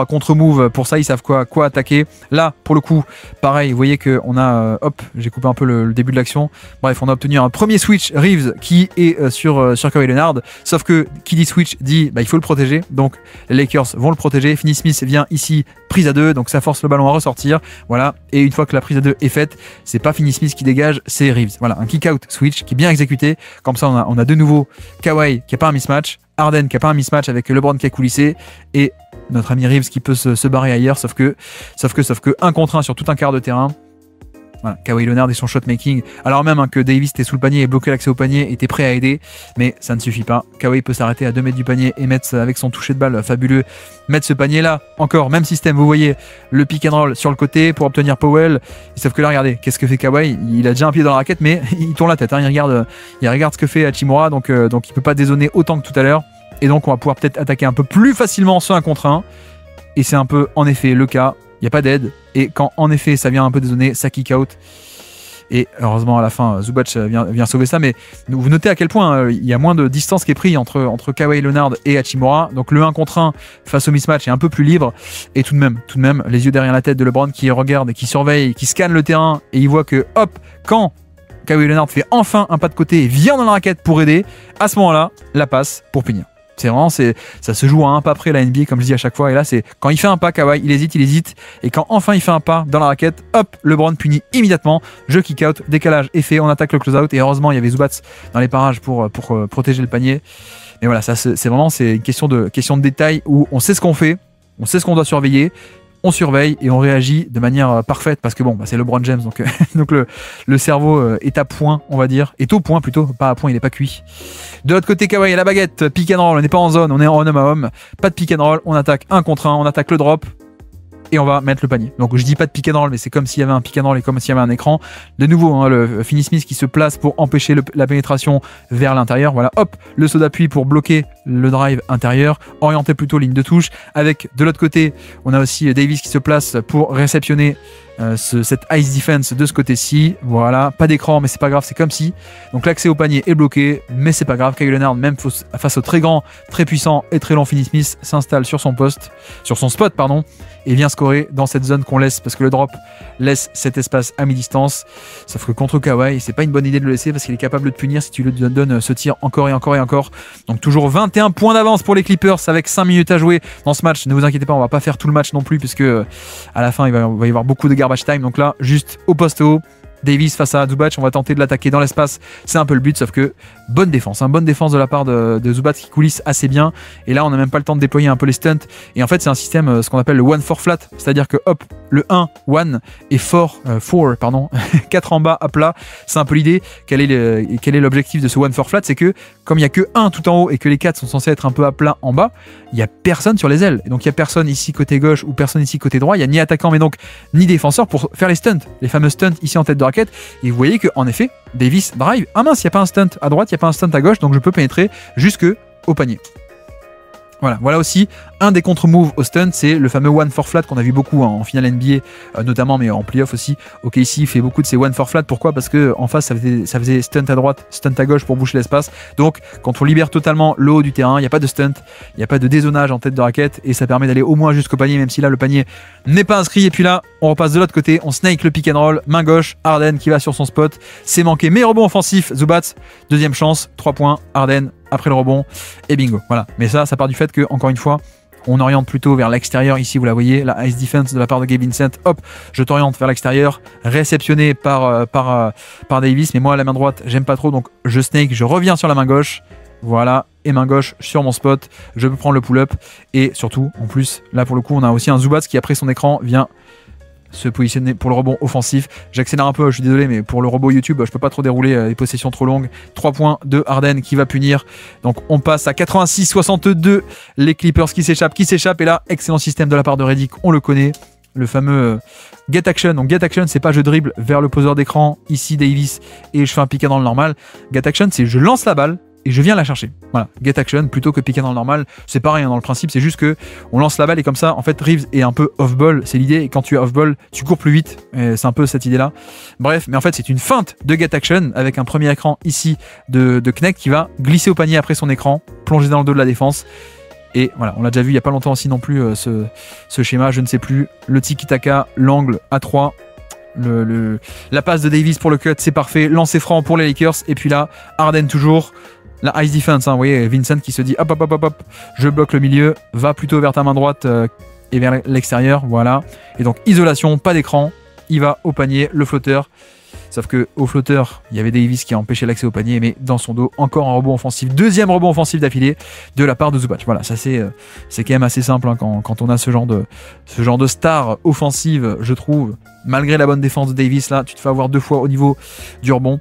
contre-moves, pour ça ils savent quoi attaquer. Là, pour le coup, pareil, vous voyez qu'on a, hop, j'ai coupé un peu le début de l'action, bref, on a obtenu un premier switch Reeves qui est sur Kawhi Leonard, sauf que qui dit switch dit il faut le protéger, donc les Lakers vont le protéger, Finney Smith vient ici, prise à 2, donc ça force le ballon à ressortir, voilà, et une fois que la prise à 2 est faite, c'est pas Finney Smith qui dégage, c'est Reeves. Voilà, un kick-out switch qui est bien exécuté. Comme ça, on a de nouveau Kawhi qui n'a pas un mismatch, Harden qui n'a pas un mismatch avec LeBron qui a coulissé, et notre ami Reeves qui peut se barrer ailleurs, sauf que 1 contre 1 sur tout un quart de terrain. Voilà, Kawhi Leonard et son shot making, alors même que Davis était sous le panier et bloquait l'accès au panier, était prêt à aider, mais ça ne suffit pas. Kawhi peut s'arrêter à 2 mètres du panier et mettre, avec son toucher de balle fabuleux, mettre ce panier là, encore même système, vous voyez le pick and roll sur le côté pour obtenir Powell, sauf que là regardez, qu'est-ce que fait Kawhi? Il a déjà un pied dans la raquette, mais il tourne la tête, hein, il regarde ce que fait Hachimura, donc il peut pas dézoner autant que tout à l'heure, et donc on va pouvoir peut-être attaquer un peu plus facilement ce 1 contre 1, et c'est un peu en effet le cas. Il n'y a pas d'aide, et quand en effet ça vient un peu dézonner, ça kick out, et heureusement à la fin Zubac vient sauver ça, mais vous notez à quel point il y a moins de distance qui est prise entre Kawhi Leonard et Hachimura, donc le 1 contre 1 face au mismatch est un peu plus libre, et tout de même les yeux derrière la tête de LeBron qui regarde, qui surveille, qui scanne le terrain, et il voit que hop, quand Kawhi Leonard fait enfin un pas de côté et vient dans la raquette pour aider, à ce moment-là, la passe pour punir. C'est vraiment, ça se joue à un pas près la NBA, comme je dis à chaque fois. Et là, c'est quand il fait un pas, Kawhi, il hésite. Et quand enfin il fait un pas dans la raquette, hop, LeBron punit immédiatement. Jeu kick out, décalage est fait, on attaque le close out. Et heureusement, il y avait Zubac dans les parages pour protéger le panier. Mais voilà, ça, c'est vraiment une question de détail où on sait ce qu'on fait, on sait ce qu'on doit surveiller. On surveille et on réagit de manière parfaite parce que bon, c'est LeBron James, donc, donc le cerveau est à point, on va dire, est au point plutôt, pas à point, il n'est pas cuit. De l'autre côté, Kawhi à la baguette, pick and roll, on n'est pas en zone, on est en homme à homme, pas de pick and roll, on attaque 1 contre 1, on attaque le drop et on va mettre le panier. Donc je dis pas de pick and roll, mais c'est comme s'il y avait un pick and roll et comme s'il y avait un écran. De nouveau, hein, le Finney Smith qui se place pour empêcher la pénétration vers l'intérieur. Voilà, hop, le saut d'appui pour bloquer le drive intérieur, orienté plutôt ligne de touche. Avec de l'autre côté, on a aussi Davis qui se place pour réceptionner cette ice defense de ce côté-ci. Voilà, pas d'écran, mais c'est pas grave, c'est comme si. Donc l'accès au panier est bloqué, mais c'est pas grave. Kawhi Leonard, même face au très grand, très puissant et très long Finney Smith, s'installe sur son spot, et vient scorer dans cette zone qu'on laisse, parce que le drop laisse cet espace à mi-distance. Sauf que contre Kawhi, c'est pas une bonne idée de le laisser parce qu'il est capable de te punir si tu lui donnes ce tir encore et encore et encore. Donc toujours 21 points d'avance pour les Clippers avec 5 minutes à jouer dans ce match. Ne vous inquiétez pas, on va pas faire tout le match non plus, puisque à la fin il va y avoir beaucoup de garbage time. Donc là, juste au poste haut, Davis face à Zubac, on va tenter de l'attaquer dans l'espace, c'est un peu le but, sauf que bonne défense de la part de Zubac qui coulisse assez bien, et là on n'a même pas le temps de déployer un peu les stunts, et en fait c'est un système, ce qu'on appelle le 1-4 flat, c'est-à-dire que hop, le 1, 1, et 4, pardon, 4 en bas à plat, c'est un peu l'idée. Quel est l'objectif de ce 1-4 flat, c'est que comme il n'y a que 1 tout en haut et que les 4 sont censés être un peu à plat en bas, il n'y a personne sur les ailes, et donc il n'y a personne ici côté gauche ou personne ici côté droit, il n'y a ni attaquant mais donc ni défenseur pour faire les stunts, les fameux stunts ici en tête de raquette, et vous voyez que en effet Davis drive, ah mince, il n'y a pas un stunt à droite, il n'y a pas un stunt à gauche, donc je peux pénétrer jusque au panier. Voilà aussi un des contre-moves au stunt, c'est le fameux 1-4 flat qu'on a vu beaucoup en finale NBA notamment, mais en playoff aussi. OKC fait beaucoup de ces 1-4 flat. Pourquoi? Parce que en face ça faisait stunt à droite, stunt à gauche pour boucher l'espace. Donc quand on libère totalement le haut du terrain, il n'y a pas de stunt, il n'y a pas de dézonage en tête de raquette, et ça permet d'aller au moins jusqu'au panier, même si là le panier n'est pas inscrit. Et puis là on repasse de l'autre côté, on snake le pick and roll, main gauche, Harden qui va sur son spot, c'est manqué, mais rebond offensif, Zubac, deuxième chance, 3 points, Harden après le rebond, et bingo. Voilà, mais ça part du fait que, encore une fois, on oriente plutôt vers l'extérieur. Ici vous la voyez, la ice defense de la part de Gabe Vincent, hop, je t'oriente vers l'extérieur, réceptionné par Davis, mais moi la main droite j'aime pas trop, donc je snake, je reviens sur la main gauche, voilà, et main gauche sur mon spot, je peux prendre le pull-up, et surtout en plus là pour le coup on a aussi un Zubac qui après son écran vient se positionner pour le rebond offensif. J'accélère un peu, je suis désolé, mais pour le robot YouTube, je peux pas trop dérouler les possessions trop longues. 3 points de Harden qui va punir. Donc on passe à 86-62. Les Clippers qui s'échappent. Et là, excellent système de la part de Redick, on le connaît. Le fameux get action. Donc get action, c'est pas je dribble vers le poseur d'écran, ici Davis, et je fais un pick and roll normal. Get action, c'est je lance la balle et je viens la chercher. Voilà, get action plutôt que pick and roll normal. C'est pareil hein, dans le principe, c'est juste que on lance la balle et comme ça, en fait, Reeves est un peu off ball, c'est l'idée. Et quand tu es off ball, tu cours plus vite. C'est un peu cette idée-là. Bref, mais en fait, c'est une feinte de get action avec un premier écran ici de Knecht qui va glisser au panier après son écran, plonger dans le dos de la défense. Et voilà, on l'a déjà vu il n'y a pas longtemps aussi non plus ce schéma, je ne sais plus. Le tiki-taka, l'angle à 3. La passe de Davis pour le cut, c'est parfait. Lancer franc pour les Lakers. Et puis là, Harden toujours. La ice defense, hein, vous voyez Vincent qui se dit hop, je bloque le milieu, va plutôt vers ta main droite et vers l'extérieur, voilà. Et donc isolation, pas d'écran, il va au panier, le flotteur. Sauf que au flotteur, il y avait Davis qui a empêché l'accès au panier, mais dans son dos, encore un rebond offensif, deuxième rebond offensif d'affilée de la part de Zubac. Voilà, ça c'est quand même assez simple hein, quand on a ce genre de star offensive, je trouve. Malgré la bonne défense de Davis, là, tu te fais avoir 2 fois au niveau du rebond.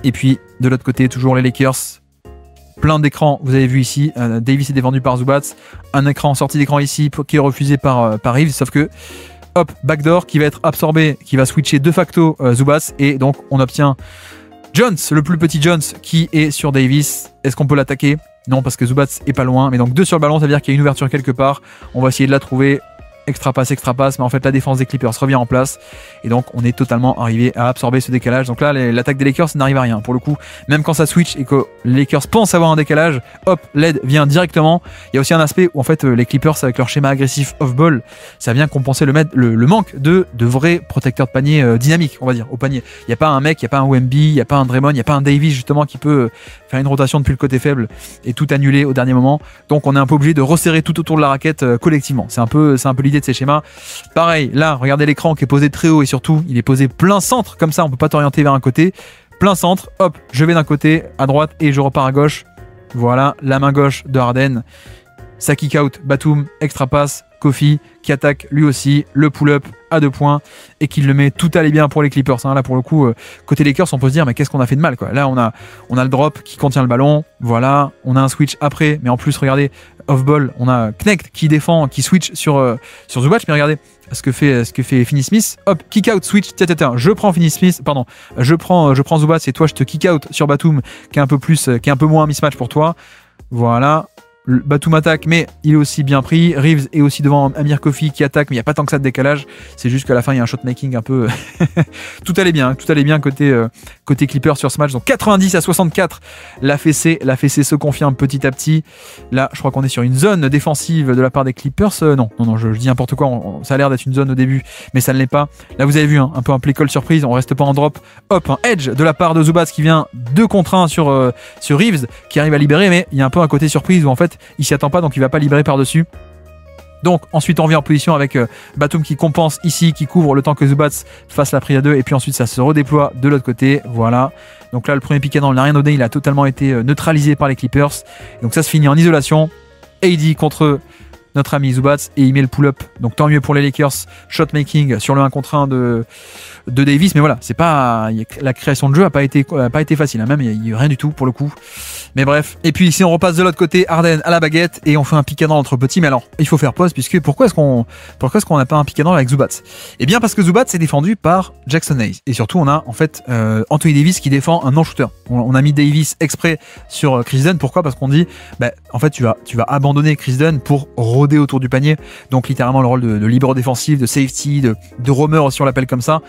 Et puis de l'autre côté, toujours les Lakers. Plein d'écrans, vous avez vu ici. Davis est défendu par Zubac. Un écran, sortie d'écran ici, qui est refusé par Reeves. Sauf que, hop, backdoor qui va être absorbé, qui va switcher de facto Zubac. Et donc, on obtient Jones, le plus petit Jones, qui est sur Davis. Est-ce qu'on peut l'attaquer? Non, parce que Zubac est pas loin. Mais donc, 2 sur le ballon, ça veut dire qu'il y a une ouverture quelque part. On va essayer de la trouver. Extra passe, mais en fait la défense des Clippers revient en place et donc on est totalement arrivé à absorber ce décalage. Donc là l'attaque des Lakers n'arrive à rien pour le coup, même quand ça switch et que les Lakers pensent avoir un décalage, hop, l'aide vient directement. Il y a aussi un aspect où en fait les Clippers avec leur schéma agressif off-ball, ça vient compenser le manque de vrais protecteurs de panier dynamiques, on va dire, au panier. Il n'y a pas un mec, il n'y a pas un Wemby, il n'y a pas un Draymond, il n'y a pas un Davis justement qui peut faire une rotation depuis le côté faible et tout annuler au dernier moment. Donc on est un peu obligé de resserrer tout autour de la raquette collectivement. C'est un peu l'idée de ces schémas. Pareil, là, regardez l'écran qui est posé très haut et surtout, il est posé plein centre, comme ça, on peut pas t'orienter vers un côté. Plein centre, hop, je vais d'un côté à droite et je repars à gauche. Voilà, la main gauche de Harden. Ça kick out, Batum, extra passe, Kofi qui attaque lui aussi, le pull-up à 2 points et qui le met, tout allait bien pour les Clippers. Hein. Là pour le coup, côté Lakers, on peut se dire mais qu'est-ce qu'on a fait de mal quoi. Là on a le drop qui contient le ballon, voilà, on a un switch après, mais en plus regardez, off-ball, on a Knecht qui défend, qui switch sur Zubac, mais regardez ce que fait Finney Smith, hop, kick out, switch, je prends Finney Smith, pardon, je prends Zubac et toi je te kick out sur Batum qui est un peu moins mismatch pour toi, voilà. Batum attaque, mais il est aussi bien pris. Reeves est aussi devant Amir Kofi qui attaque, mais il n'y a pas tant que ça de décalage. C'est juste qu'à la fin, il y a un shot making un peu. Tout allait bien côté Clippers sur ce match. Donc 90-64, la fessée se confirme petit à petit. Là, je crois qu'on est sur une zone défensive de la part des Clippers. Non, je dis n'importe quoi. Ça a l'air d'être une zone au début, mais ça ne l'est pas. Là, vous avez vu, un peu un play call surprise. On reste pas en drop. Hop, un edge de la part de Zubac qui vient 2 contre 1 sur Reeves qui arrive à libérer, mais il y a un peu un côté surprise où en fait il s'y attend pas, donc il va pas libérer par-dessus. Donc ensuite on revient en position avec Batum qui compense ici, qui couvre le temps que Zubac fasse la prise à 2 et puis ensuite ça se redéploie de l'autre côté, voilà. Donc là le premier pick and roll n'a rien donné, il a totalement été neutralisé par les Clippers. Donc ça se finit en isolation, AD contre notre ami Zubac et il met le pull-up. Donc tant mieux pour les Lakers, shot making sur le 1 contre 1 de Davis, mais voilà, c'est pas la création de jeu a pas été facile, hein. Même il y a rien du tout pour le coup. Mais bref, et puis ici on repasse de l'autre côté, Harden à la baguette et on fait un pick and roll entre petits. Mais alors, il faut faire pause puisque pourquoi est-ce qu'on n'a pas un pick and roll avec Zubac? Eh bien parce que Zubac est défendu par Jackson Hayes et surtout on a en fait Anthony Davis qui défend un non-shooter. On a mis Davis exprès sur Chris Dunn. Pourquoi? Parce qu'on dit en fait tu vas abandonner Chris Dunn pour rôder autour du panier. Donc littéralement le rôle de libéro défensif, de safety, de roamer si on l'appelle comme ça.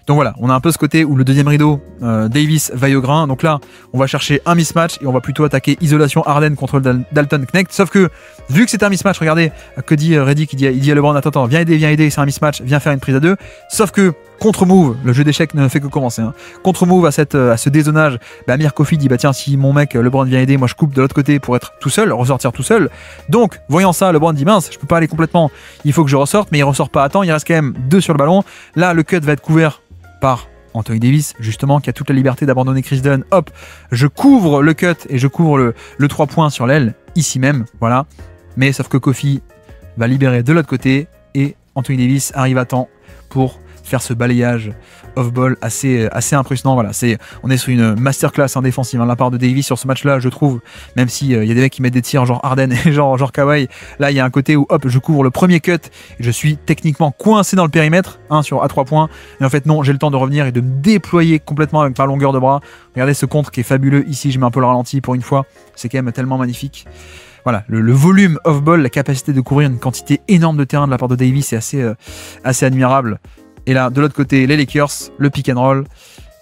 Donc voilà, on a un peu ce côté où le deuxième rideau, Davis vaille au grain. Donc là, on va chercher un mismatch et on va plutôt attaquer isolation Harden contre Dalton Knecht. Sauf que, vu que c'est un mismatch, regardez, que dit Redick, il dit à LeBron, attends, viens aider, c'est un mismatch, viens faire une prise à 2. Sauf que, contre-move, le jeu d'échecs ne fait que commencer. Hein. Contre-move à ce dézonage, Amir Kofi dit, tiens, si mon mec LeBron vient aider, moi je coupe de l'autre côté pour être tout seul, ressortir tout seul. Donc, voyant ça, LeBron dit, mince, je peux pas aller complètement, il faut que je ressorte, mais il ressort pas à temps, il reste quand même 2 sur le ballon. Là, le cut va être couvert par Anthony Davis, justement, qui a toute la liberté d'abandonner Chris Dunn. Hop, je couvre le cut et je couvre le 3 points sur l'aile, ici même, voilà. Mais sauf que Kofi va libérer de l'autre côté et Anthony Davis arrive à temps pour faire ce balayage off-ball assez impressionnant. Voilà, on est sur une masterclass en défensive de la part de Davis sur ce match-là, je trouve, même s'il y a des mecs qui mettent des tirs genre Harden et genre Kawhi. Là, il y a un côté où hop, je couvre le premier cut et je suis techniquement coincé dans le périmètre, à 3 points. Et en fait, non, j'ai le temps de revenir et de me déployer complètement avec ma longueur de bras. Regardez ce contre qui est fabuleux ici, je mets un peu le ralenti pour une fois. C'est quand même tellement magnifique. Voilà, le volume off-ball, la capacité de couvrir une quantité énorme de terrain de la part de Davis est assez admirable. Et là, de l'autre côté, les Lakers, le pick and roll.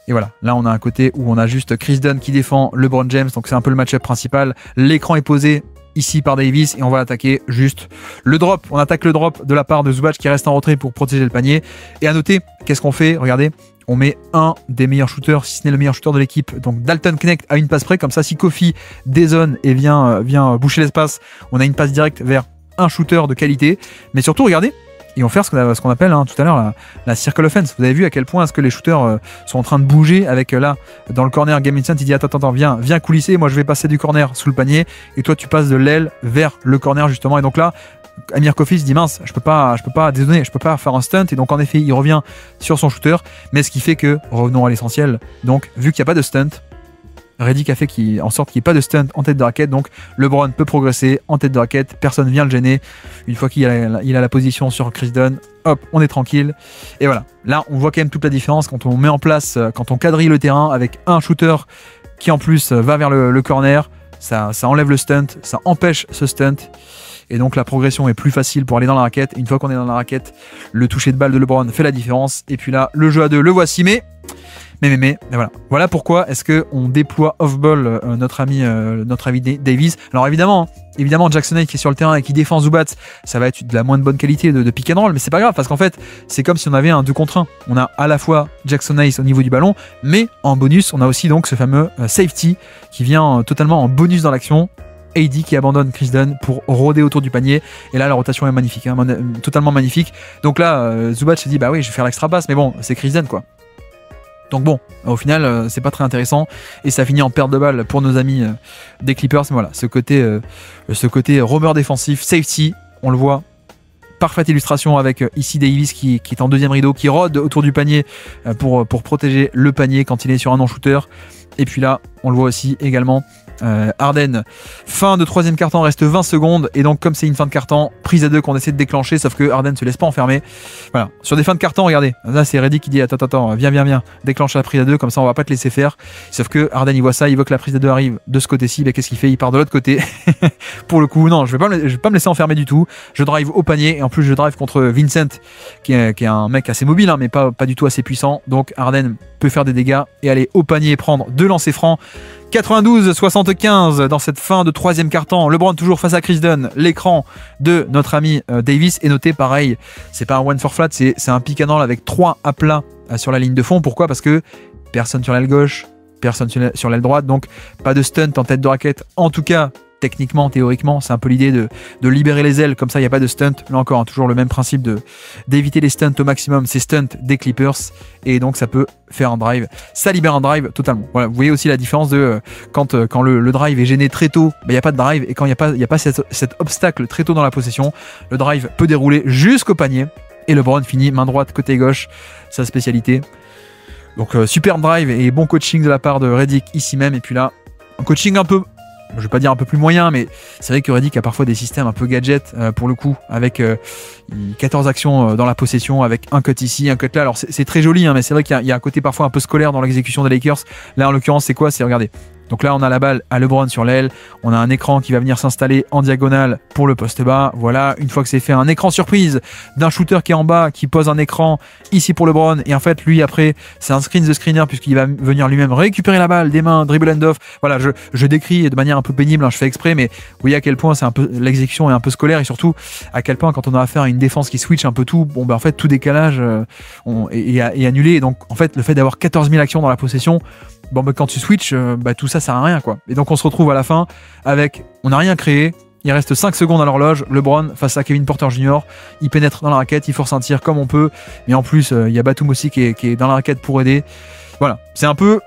Et voilà, là on a un côté où on a juste Chris Dunn qui défend LeBron James, donc c'est un peu le match-up principal. L'écran est posé ici par Davis et on va attaquer juste le drop. On attaque le drop de la part de Zubac qui reste en retrait pour protéger le panier. Et à noter, qu'est-ce qu'on fait? Regardez, on met un des meilleurs shooters, si ce n'est le meilleur shooter de l'équipe. Donc Dalton Knecht à une passe près, comme ça si Kofi dézone et vient boucher l'espace, on a une passe directe vers un shooter de qualité. Mais surtout, regardez, ils vont faire ce qu'on appelle tout à l'heure la circle offense. Vous avez vu à quel point est-ce que les shooters sont en train de bouger avec là, dans le corner, Game Vincent, il dit attends, viens coulisser, moi je vais passer du corner sous le panier et toi tu passes de l'aile vers le corner justement. Et donc là, Amir Kofi se dit mince, je peux pas dézonner, je peux pas faire un stunt. Et donc en effet, il revient sur son shooter, mais ce qui fait que, revenons à l'essentiel, donc vu qu'il n'y a pas de stunt, Redick a fait en sorte qu'il n'y ait pas de stunt en tête de raquette, donc LeBron peut progresser en tête de raquette, personne vient le gêner. Une fois qu'il a la position sur Chris Dunn, hop, on est tranquille. Et voilà, là on voit quand même toute la différence quand on met en place, quand on quadrille le terrain avec un shooter qui en plus va vers le corner, ça enlève le stunt, ça empêche ce stunt. Et donc la progression est plus facile pour aller dans la raquette. Une fois qu'on est dans la raquette, le toucher de balle de LeBron fait la différence. Et puis là, le jeu à 2, le voici, mais voilà pourquoi est-ce qu'on déploie off-ball notre ami Davis. Alors évidemment Jackson Hayes qui est sur le terrain et qui défend Zubac, ça va être de la moins bonne qualité de pick and roll, mais c'est pas grave parce qu'en fait c'est comme si on avait un 2 contre 1. On a à la fois Jackson Hayes au niveau du ballon, mais en bonus on a aussi donc ce fameux safety qui vient totalement en bonus dans l'action. AD qui abandonne Chris Dunn pour rôder autour du panier. Et là, la rotation est magnifique, totalement magnifique. Donc là, Zubac s'est dit, bah oui, je vais faire l'extra passe, mais bon, c'est Chris Dunn, quoi. Donc bon, au final, c'est pas très intéressant. Et ça finit en perte de balle pour nos amis des Clippers. Mais voilà, ce côté roamer défensif, safety, on le voit. Parfaite illustration avec ici Davis qui est en deuxième rideau, qui rôde autour du panier pour protéger le panier quand il est sur un non-shooter. Et puis là, on le voit aussi également, Harden, fin de troisième quart-temps, reste 20 secondes. Et donc comme c'est une fin de quart-temps, prise à 2 qu'on essaie de déclencher, sauf que Harden ne se laisse pas enfermer. Voilà, sur des fins de quart-temps, regardez, là c'est Redick qui dit attends, viens, déclenche la prise à 2, comme ça on va pas te laisser faire. Sauf que Harden il voit ça, il voit que la prise à 2 arrive de ce côté-ci, mais qu'est-ce qu'il fait? Il part de l'autre côté. Pour le coup, non, je vais pas me laisser enfermer du tout. Je drive au panier et en plus je drive contre Vincent qui est un mec assez mobile, mais pas du tout assez puissant. Donc Harden peut faire des dégâts et aller au panier et prendre 2 lancers francs. 92-75 dans cette fin de troisième quart-temps. LeBron toujours face à Chris Dunn. L'écran de notre ami Davis est noté pareil. C'est pas un one for flat, c'est un pick and roll avec 3 à plat sur la ligne de fond. Pourquoi? Parce que personne sur l'aile gauche, personne sur l'aile droite, donc pas de stunt en tête de raquette. En tout cas, techniquement, théoriquement, c'est un peu l'idée de libérer les ailes, comme ça il n'y a pas de stunt. Là encore, hein, toujours le même principe d'éviter les stunts au maximum, c'est stunt des Clippers, et donc ça peut faire un drive, ça libère un drive totalement. Voilà, vous voyez aussi la différence de quand le drive est gêné très tôt, il n'y a pas de drive, et quand il n'y a pas cet obstacle très tôt dans la possession, le drive peut dérouler jusqu'au panier, et LeBron finit main droite, côté gauche, sa spécialité. Donc superbe drive et bon coaching de la part de Redick ici même, et puis là, un coaching un peu, je vais pas dire un peu plus moyen, mais c'est vrai que Redick a parfois des systèmes un peu gadget pour le coup, avec 14 actions dans la possession, avec un cut ici, un cut là. Alors c'est très joli, hein, mais c'est vrai qu'il y a un côté parfois un peu scolaire dans l'exécution des Lakers. Là en l'occurrence c'est quoi? C'est, regardez, donc là on a la balle à LeBron sur l'aile, on a un écran qui va venir s'installer en diagonale pour le poste bas. Voilà, une fois que c'est fait, un écran surprise d'un shooter qui est en bas, qui pose un écran ici pour LeBron, et en fait lui après c'est un screen the screener, puisqu'il va venir lui-même récupérer la balle des mains, dribble and off. Voilà, je décris de manière un peu pénible, hein, je fais exprès, mais vous voyez à quel point c'est un peu, l'exécution est un peu scolaire, et surtout à quel point quand on a affaire à une défense qui switch un peu tout, bon ben en fait tout décalage est annulé, et donc en fait le fait d'avoir 14 000 actions dans la possession, bon bah quand tu switches, tout ça sert à rien quoi. Et donc on se retrouve à la fin avec, on n'a rien créé, il reste 5 secondes à l'horloge, LeBron face à Kevin Porter Jr, il pénètre dans la raquette, il force un tir comme on peut, mais en plus il y a Batum aussi qui est dans la raquette pour aider. Voilà, c'est un peu...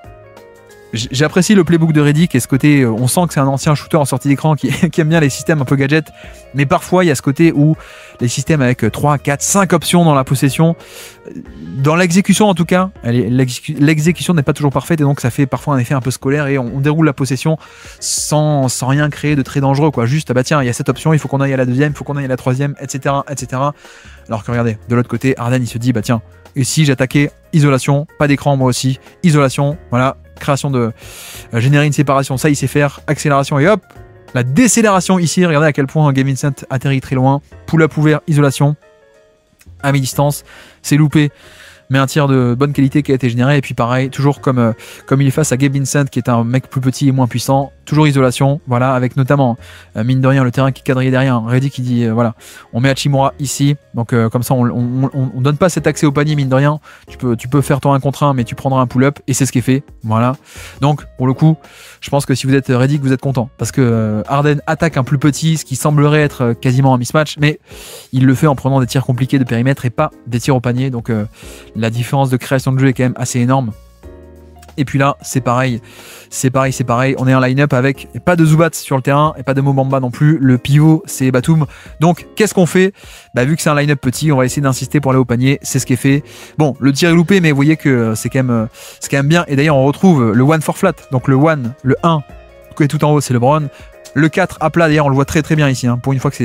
J'apprécie le playbook de Redick et ce côté, on sent que c'est un ancien shooter en sortie d'écran qui aime bien les systèmes un peu gadget, mais parfois il y a ce côté où les systèmes avec 3, 4, 5 options dans la possession, dans l'exécution en tout cas, l'exécution n'est pas toujours parfaite, et donc ça fait parfois un effet un peu scolaire, et on déroule la possession sans rien créer de très dangereux quoi. Juste bah tiens, il y a cette option, il faut qu'on aille à la deuxième, il faut qu'on aille à la troisième, etc., etc. Alors que regardez, de l'autre côté, Harden il se dit bah tiens, et si j'attaquais isolation, pas d'écran moi aussi, isolation, voilà, création de générer une séparation, ça il sait faire, accélération et hop, la décélération ici, regardez à quel point Gabe Vincent atterrit très loin, pull-up ouvert, isolation, à mi-distance, c'est loupé, mais un tir de bonne qualité qui a été généré, et puis pareil, toujours comme il est face à Gabe Vincent qui est un mec plus petit et moins puissant, toujours isolation, voilà, avec notamment mine de rien le terrain qui est quadrillé derrière, Redick qui dit voilà, on met Hachimura ici, donc comme ça on donne pas cet accès au panier, mine de rien, tu peux faire ton 1 contre 1, mais tu prendras un pull-up, et c'est ce qui est fait, voilà. Donc pour le coup, je pense que si vous êtes Redick, vous êtes content, parce que Harden attaque un plus petit, ce qui semblerait être quasiment un mismatch, mais il le fait en prenant des tirs compliqués de périmètre et pas des tirs au panier, donc la différence de création de jeu est quand même assez énorme. Et puis là, c'est pareil. On est en line-up avec pas de Zubac sur le terrain et pas de Mo Bamba non plus. Le pivot, c'est Batum. Donc, qu'est-ce qu'on fait? Bah, vu que c'est un line-up petit, on va essayer d'insister pour aller au panier. C'est ce qui est fait. Bon, le tir est loupé, mais vous voyez que c'est quand même bien. Et d'ailleurs, on retrouve le 1 for flat. Donc, le 1, le 1, qui est tout en haut, c'est LeBron. Le 4 à plat, d'ailleurs, on le voit très très bien ici. Hein, pour une fois que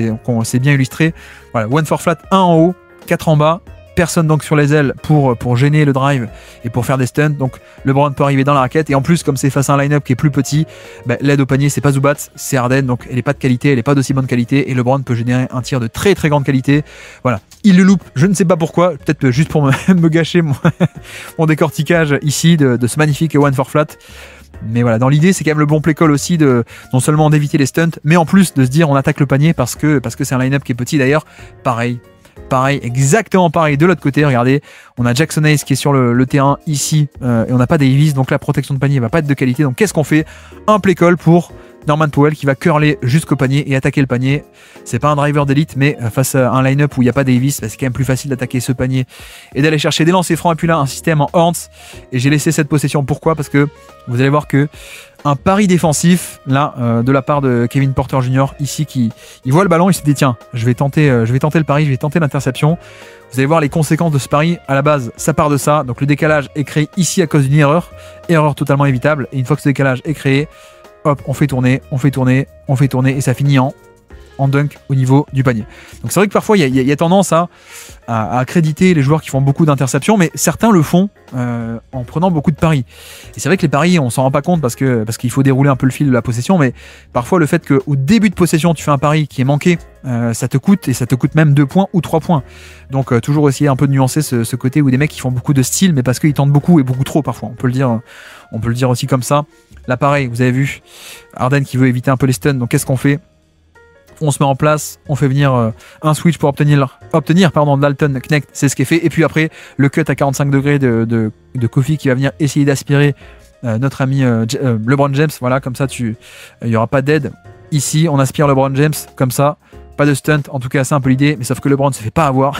c'est bien illustré. Voilà, 1 for flat, 1 en haut, 4 en bas. Personne donc sur les ailes pour gêner le drive et pour faire des stunts. Donc LeBron peut arriver dans la raquette, et en plus comme c'est face à un line-up qui est plus petit, bah, l'aide au panier c'est pas Zubac, c'est Harden, donc elle est pas de qualité, elle est pas d'aussi bonne qualité, et LeBron peut générer un tir de très très grande qualité. Voilà, il le loupe, je ne sais pas pourquoi, peut-être juste pour me gâcher mon décortiquage ici de ce magnifique 1 for flat. Mais voilà, dans l'idée, c'est quand même le bon play call aussi de non seulement d'éviter les stunts, mais en plus de se dire on attaque le panier parce que c'est un line-up qui est petit. D'ailleurs, pareil, exactement pareil de l'autre côté, regardez, on a Jackson Hayes qui est sur le terrain ici, et on n'a pas Davis, donc la protection de panier va pas être de qualité. Donc qu'est-ce qu'on fait? Un play call pour Norman Powell qui va curler jusqu'au panier et attaquer le panier. C'est pas un driver d'élite, mais face à un line-up où il n'y a pas Davis, c'est quand même plus facile d'attaquer ce panier et d'aller chercher des lancers francs. Et puis là, un système en horns, et j'ai laissé cette possession. Pourquoi? Parce que vous allez voir que un pari défensif là de la part de Kevin Porter Jr. ici, qui il voit le ballon, il se dit tiens, je vais tenter le pari, je vais tenter l'interception. Vous allez voir les conséquences de ce pari. À la base, ça part de ça, donc le décalage est créé ici à cause d'une erreur totalement évitable, et une fois que ce décalage est créé, hop, on fait tourner, et ça finit en dunk au niveau du panier. Donc c'est vrai que parfois il y a tendance à accréditer les joueurs qui font beaucoup d'interceptions, mais certains le font en prenant beaucoup de paris. Et c'est vrai que les paris, on s'en rend pas compte parce qu'il faut dérouler un peu le fil de la possession, mais parfois le fait qu'au début de possession tu fais un pari qui est manqué, ça te coûte même 2 points ou 3 points. Donc toujours essayer un peu de nuancer ce côté où des mecs qui font beaucoup de style, mais parce qu'ils tentent beaucoup et beaucoup trop parfois. On peut le dire aussi comme ça. Là pareil, vous avez vu Harden qui veut éviter un peu les stuns, donc qu'est-ce qu'on fait? On se met en place, on fait venir un switch pour obtenir Dalton Knecht, c'est ce qui est fait. Et puis après, le cut à 45 degrés de Kofi qui va venir essayer d'aspirer notre ami LeBron James. Voilà, comme ça, il n'y aura pas d'aide ici on aspire LeBron James comme ça. Pas de stunt, en tout cas c'est un peu l'idée, mais sauf que LeBron se fait pas avoir.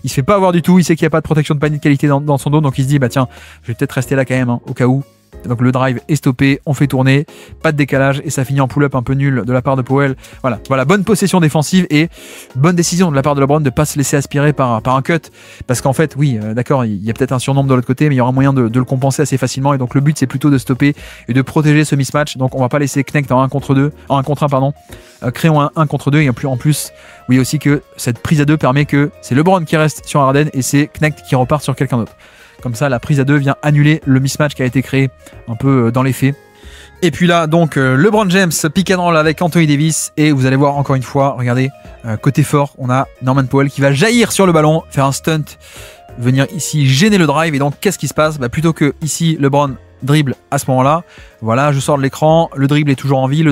Il se fait pas avoir du tout, il sait qu'il n'y a pas de protection de panier de qualité dans son dos, donc il se dit bah tiens, je vais peut-être rester là quand même, hein, au cas où. Donc le drive est stoppé, on fait tourner, pas de décalage et ça finit en pull-up un peu nul de la part de Powell. Voilà, bonne possession défensive et bonne décision de la part de LeBron de pas se laisser aspirer par un cut, parce qu'en fait oui, d'accord, il y a peut-être un surnombre de l'autre côté, mais il y aura moyen de le compenser assez facilement, et donc le but c'est plutôt de stopper et de protéger ce mismatch. Donc on va pas laisser Knecht en 1 contre 1 pardon, créons un 1 contre 2, et en plus oui aussi que cette prise à 2 permet que c'est LeBron qui reste sur Harden et c'est Knecht qui repart sur quelqu'un d'autre. Comme ça, la prise à 2 vient annuler le mismatch qui a été créé un peu dans les faits. Et puis là, donc, LeBron James, pick and roll avec Anthony Davis. Et vous allez voir encore une fois, regardez, côté fort, on a Norman Powell qui va jaillir sur le ballon, faire un stunt, venir ici gêner le drive. Et donc, qu'est-ce qui se passe? Plutôt que ici, LeBron dribble à ce moment-là, voilà, je sors de l'écran, le dribble est toujours en vie,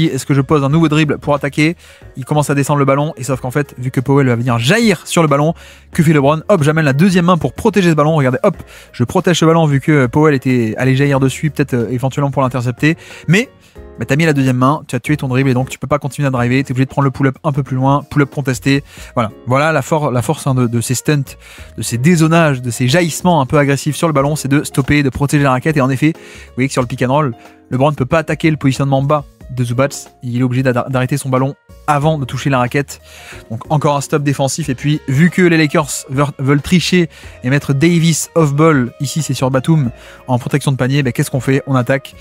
est-ce que je pose un nouveau dribble pour attaquer? Il commence à descendre le ballon, et sauf qu'en fait, vu que Powell va venir jaillir sur le ballon, que fait LeBron? Hop, j'amène la deuxième main pour protéger ce ballon, regardez, hop, je protège ce ballon vu que Powell était allé jaillir dessus, peut-être éventuellement pour l'intercepter, mais t'as mis la deuxième main, tu as tué ton dribble et donc tu peux pas continuer à driver, t'es obligé de prendre le pull-up un peu plus loin, pull-up contesté, voilà la force hein, de ces stunts, de ces dézonages, de ces jaillissements un peu agressifs sur le ballon, c'est de stopper, de protéger la raquette. Et en effet, vous voyez que sur le pick and roll, LeBron ne peut pas attaquer le positionnement bas de Zubac, il est obligé d'arrêter son ballon avant de toucher la raquette. Donc encore un stop défensif, et puis vu que les Lakers veulent tricher et mettre Davis off-ball, ici c'est sur Batum en protection de panier, qu'est-ce qu'on fait? On attaque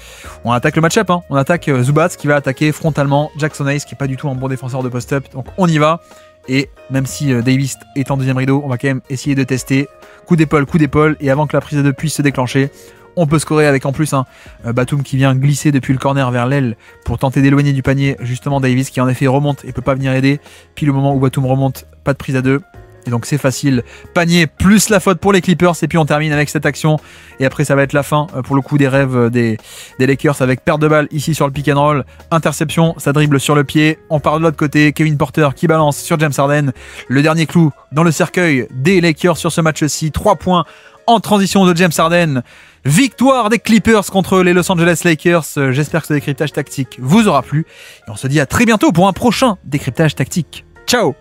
le match-up, hein. On attaque Zubac qui va attaquer frontalement Jackson Hayes qui est pas du tout un bon défenseur de post-up, donc on y va. Et même si Davis est en deuxième rideau, on va quand même essayer de tester coup d'épaule, et avant que la prise à 2 puisse se déclencher, on peut scorer avec en plus un Batum qui vient glisser depuis le corner vers l'aile pour tenter d'éloigner du panier justement Davis qui en effet remonte et peut pas venir aider. Puis le moment où Batum remonte, pas de prise à 2. Et donc c'est facile, panier plus la faute pour les Clippers, et puis on termine avec cette action. Et après ça va être la fin pour le coup des rêves des Lakers, avec perte de balle ici sur le pick and roll, interception, ça dribble sur le pied, on part de l'autre côté, Kevin Porter qui balance sur James Harden, le dernier clou dans le cercueil des Lakers sur ce match-ci, 3 points en transition de James Harden. Victoire des Clippers contre les Los Angeles Lakers. J'espère que ce décryptage tactique vous aura plu, et on se dit à très bientôt pour un prochain décryptage tactique. Ciao!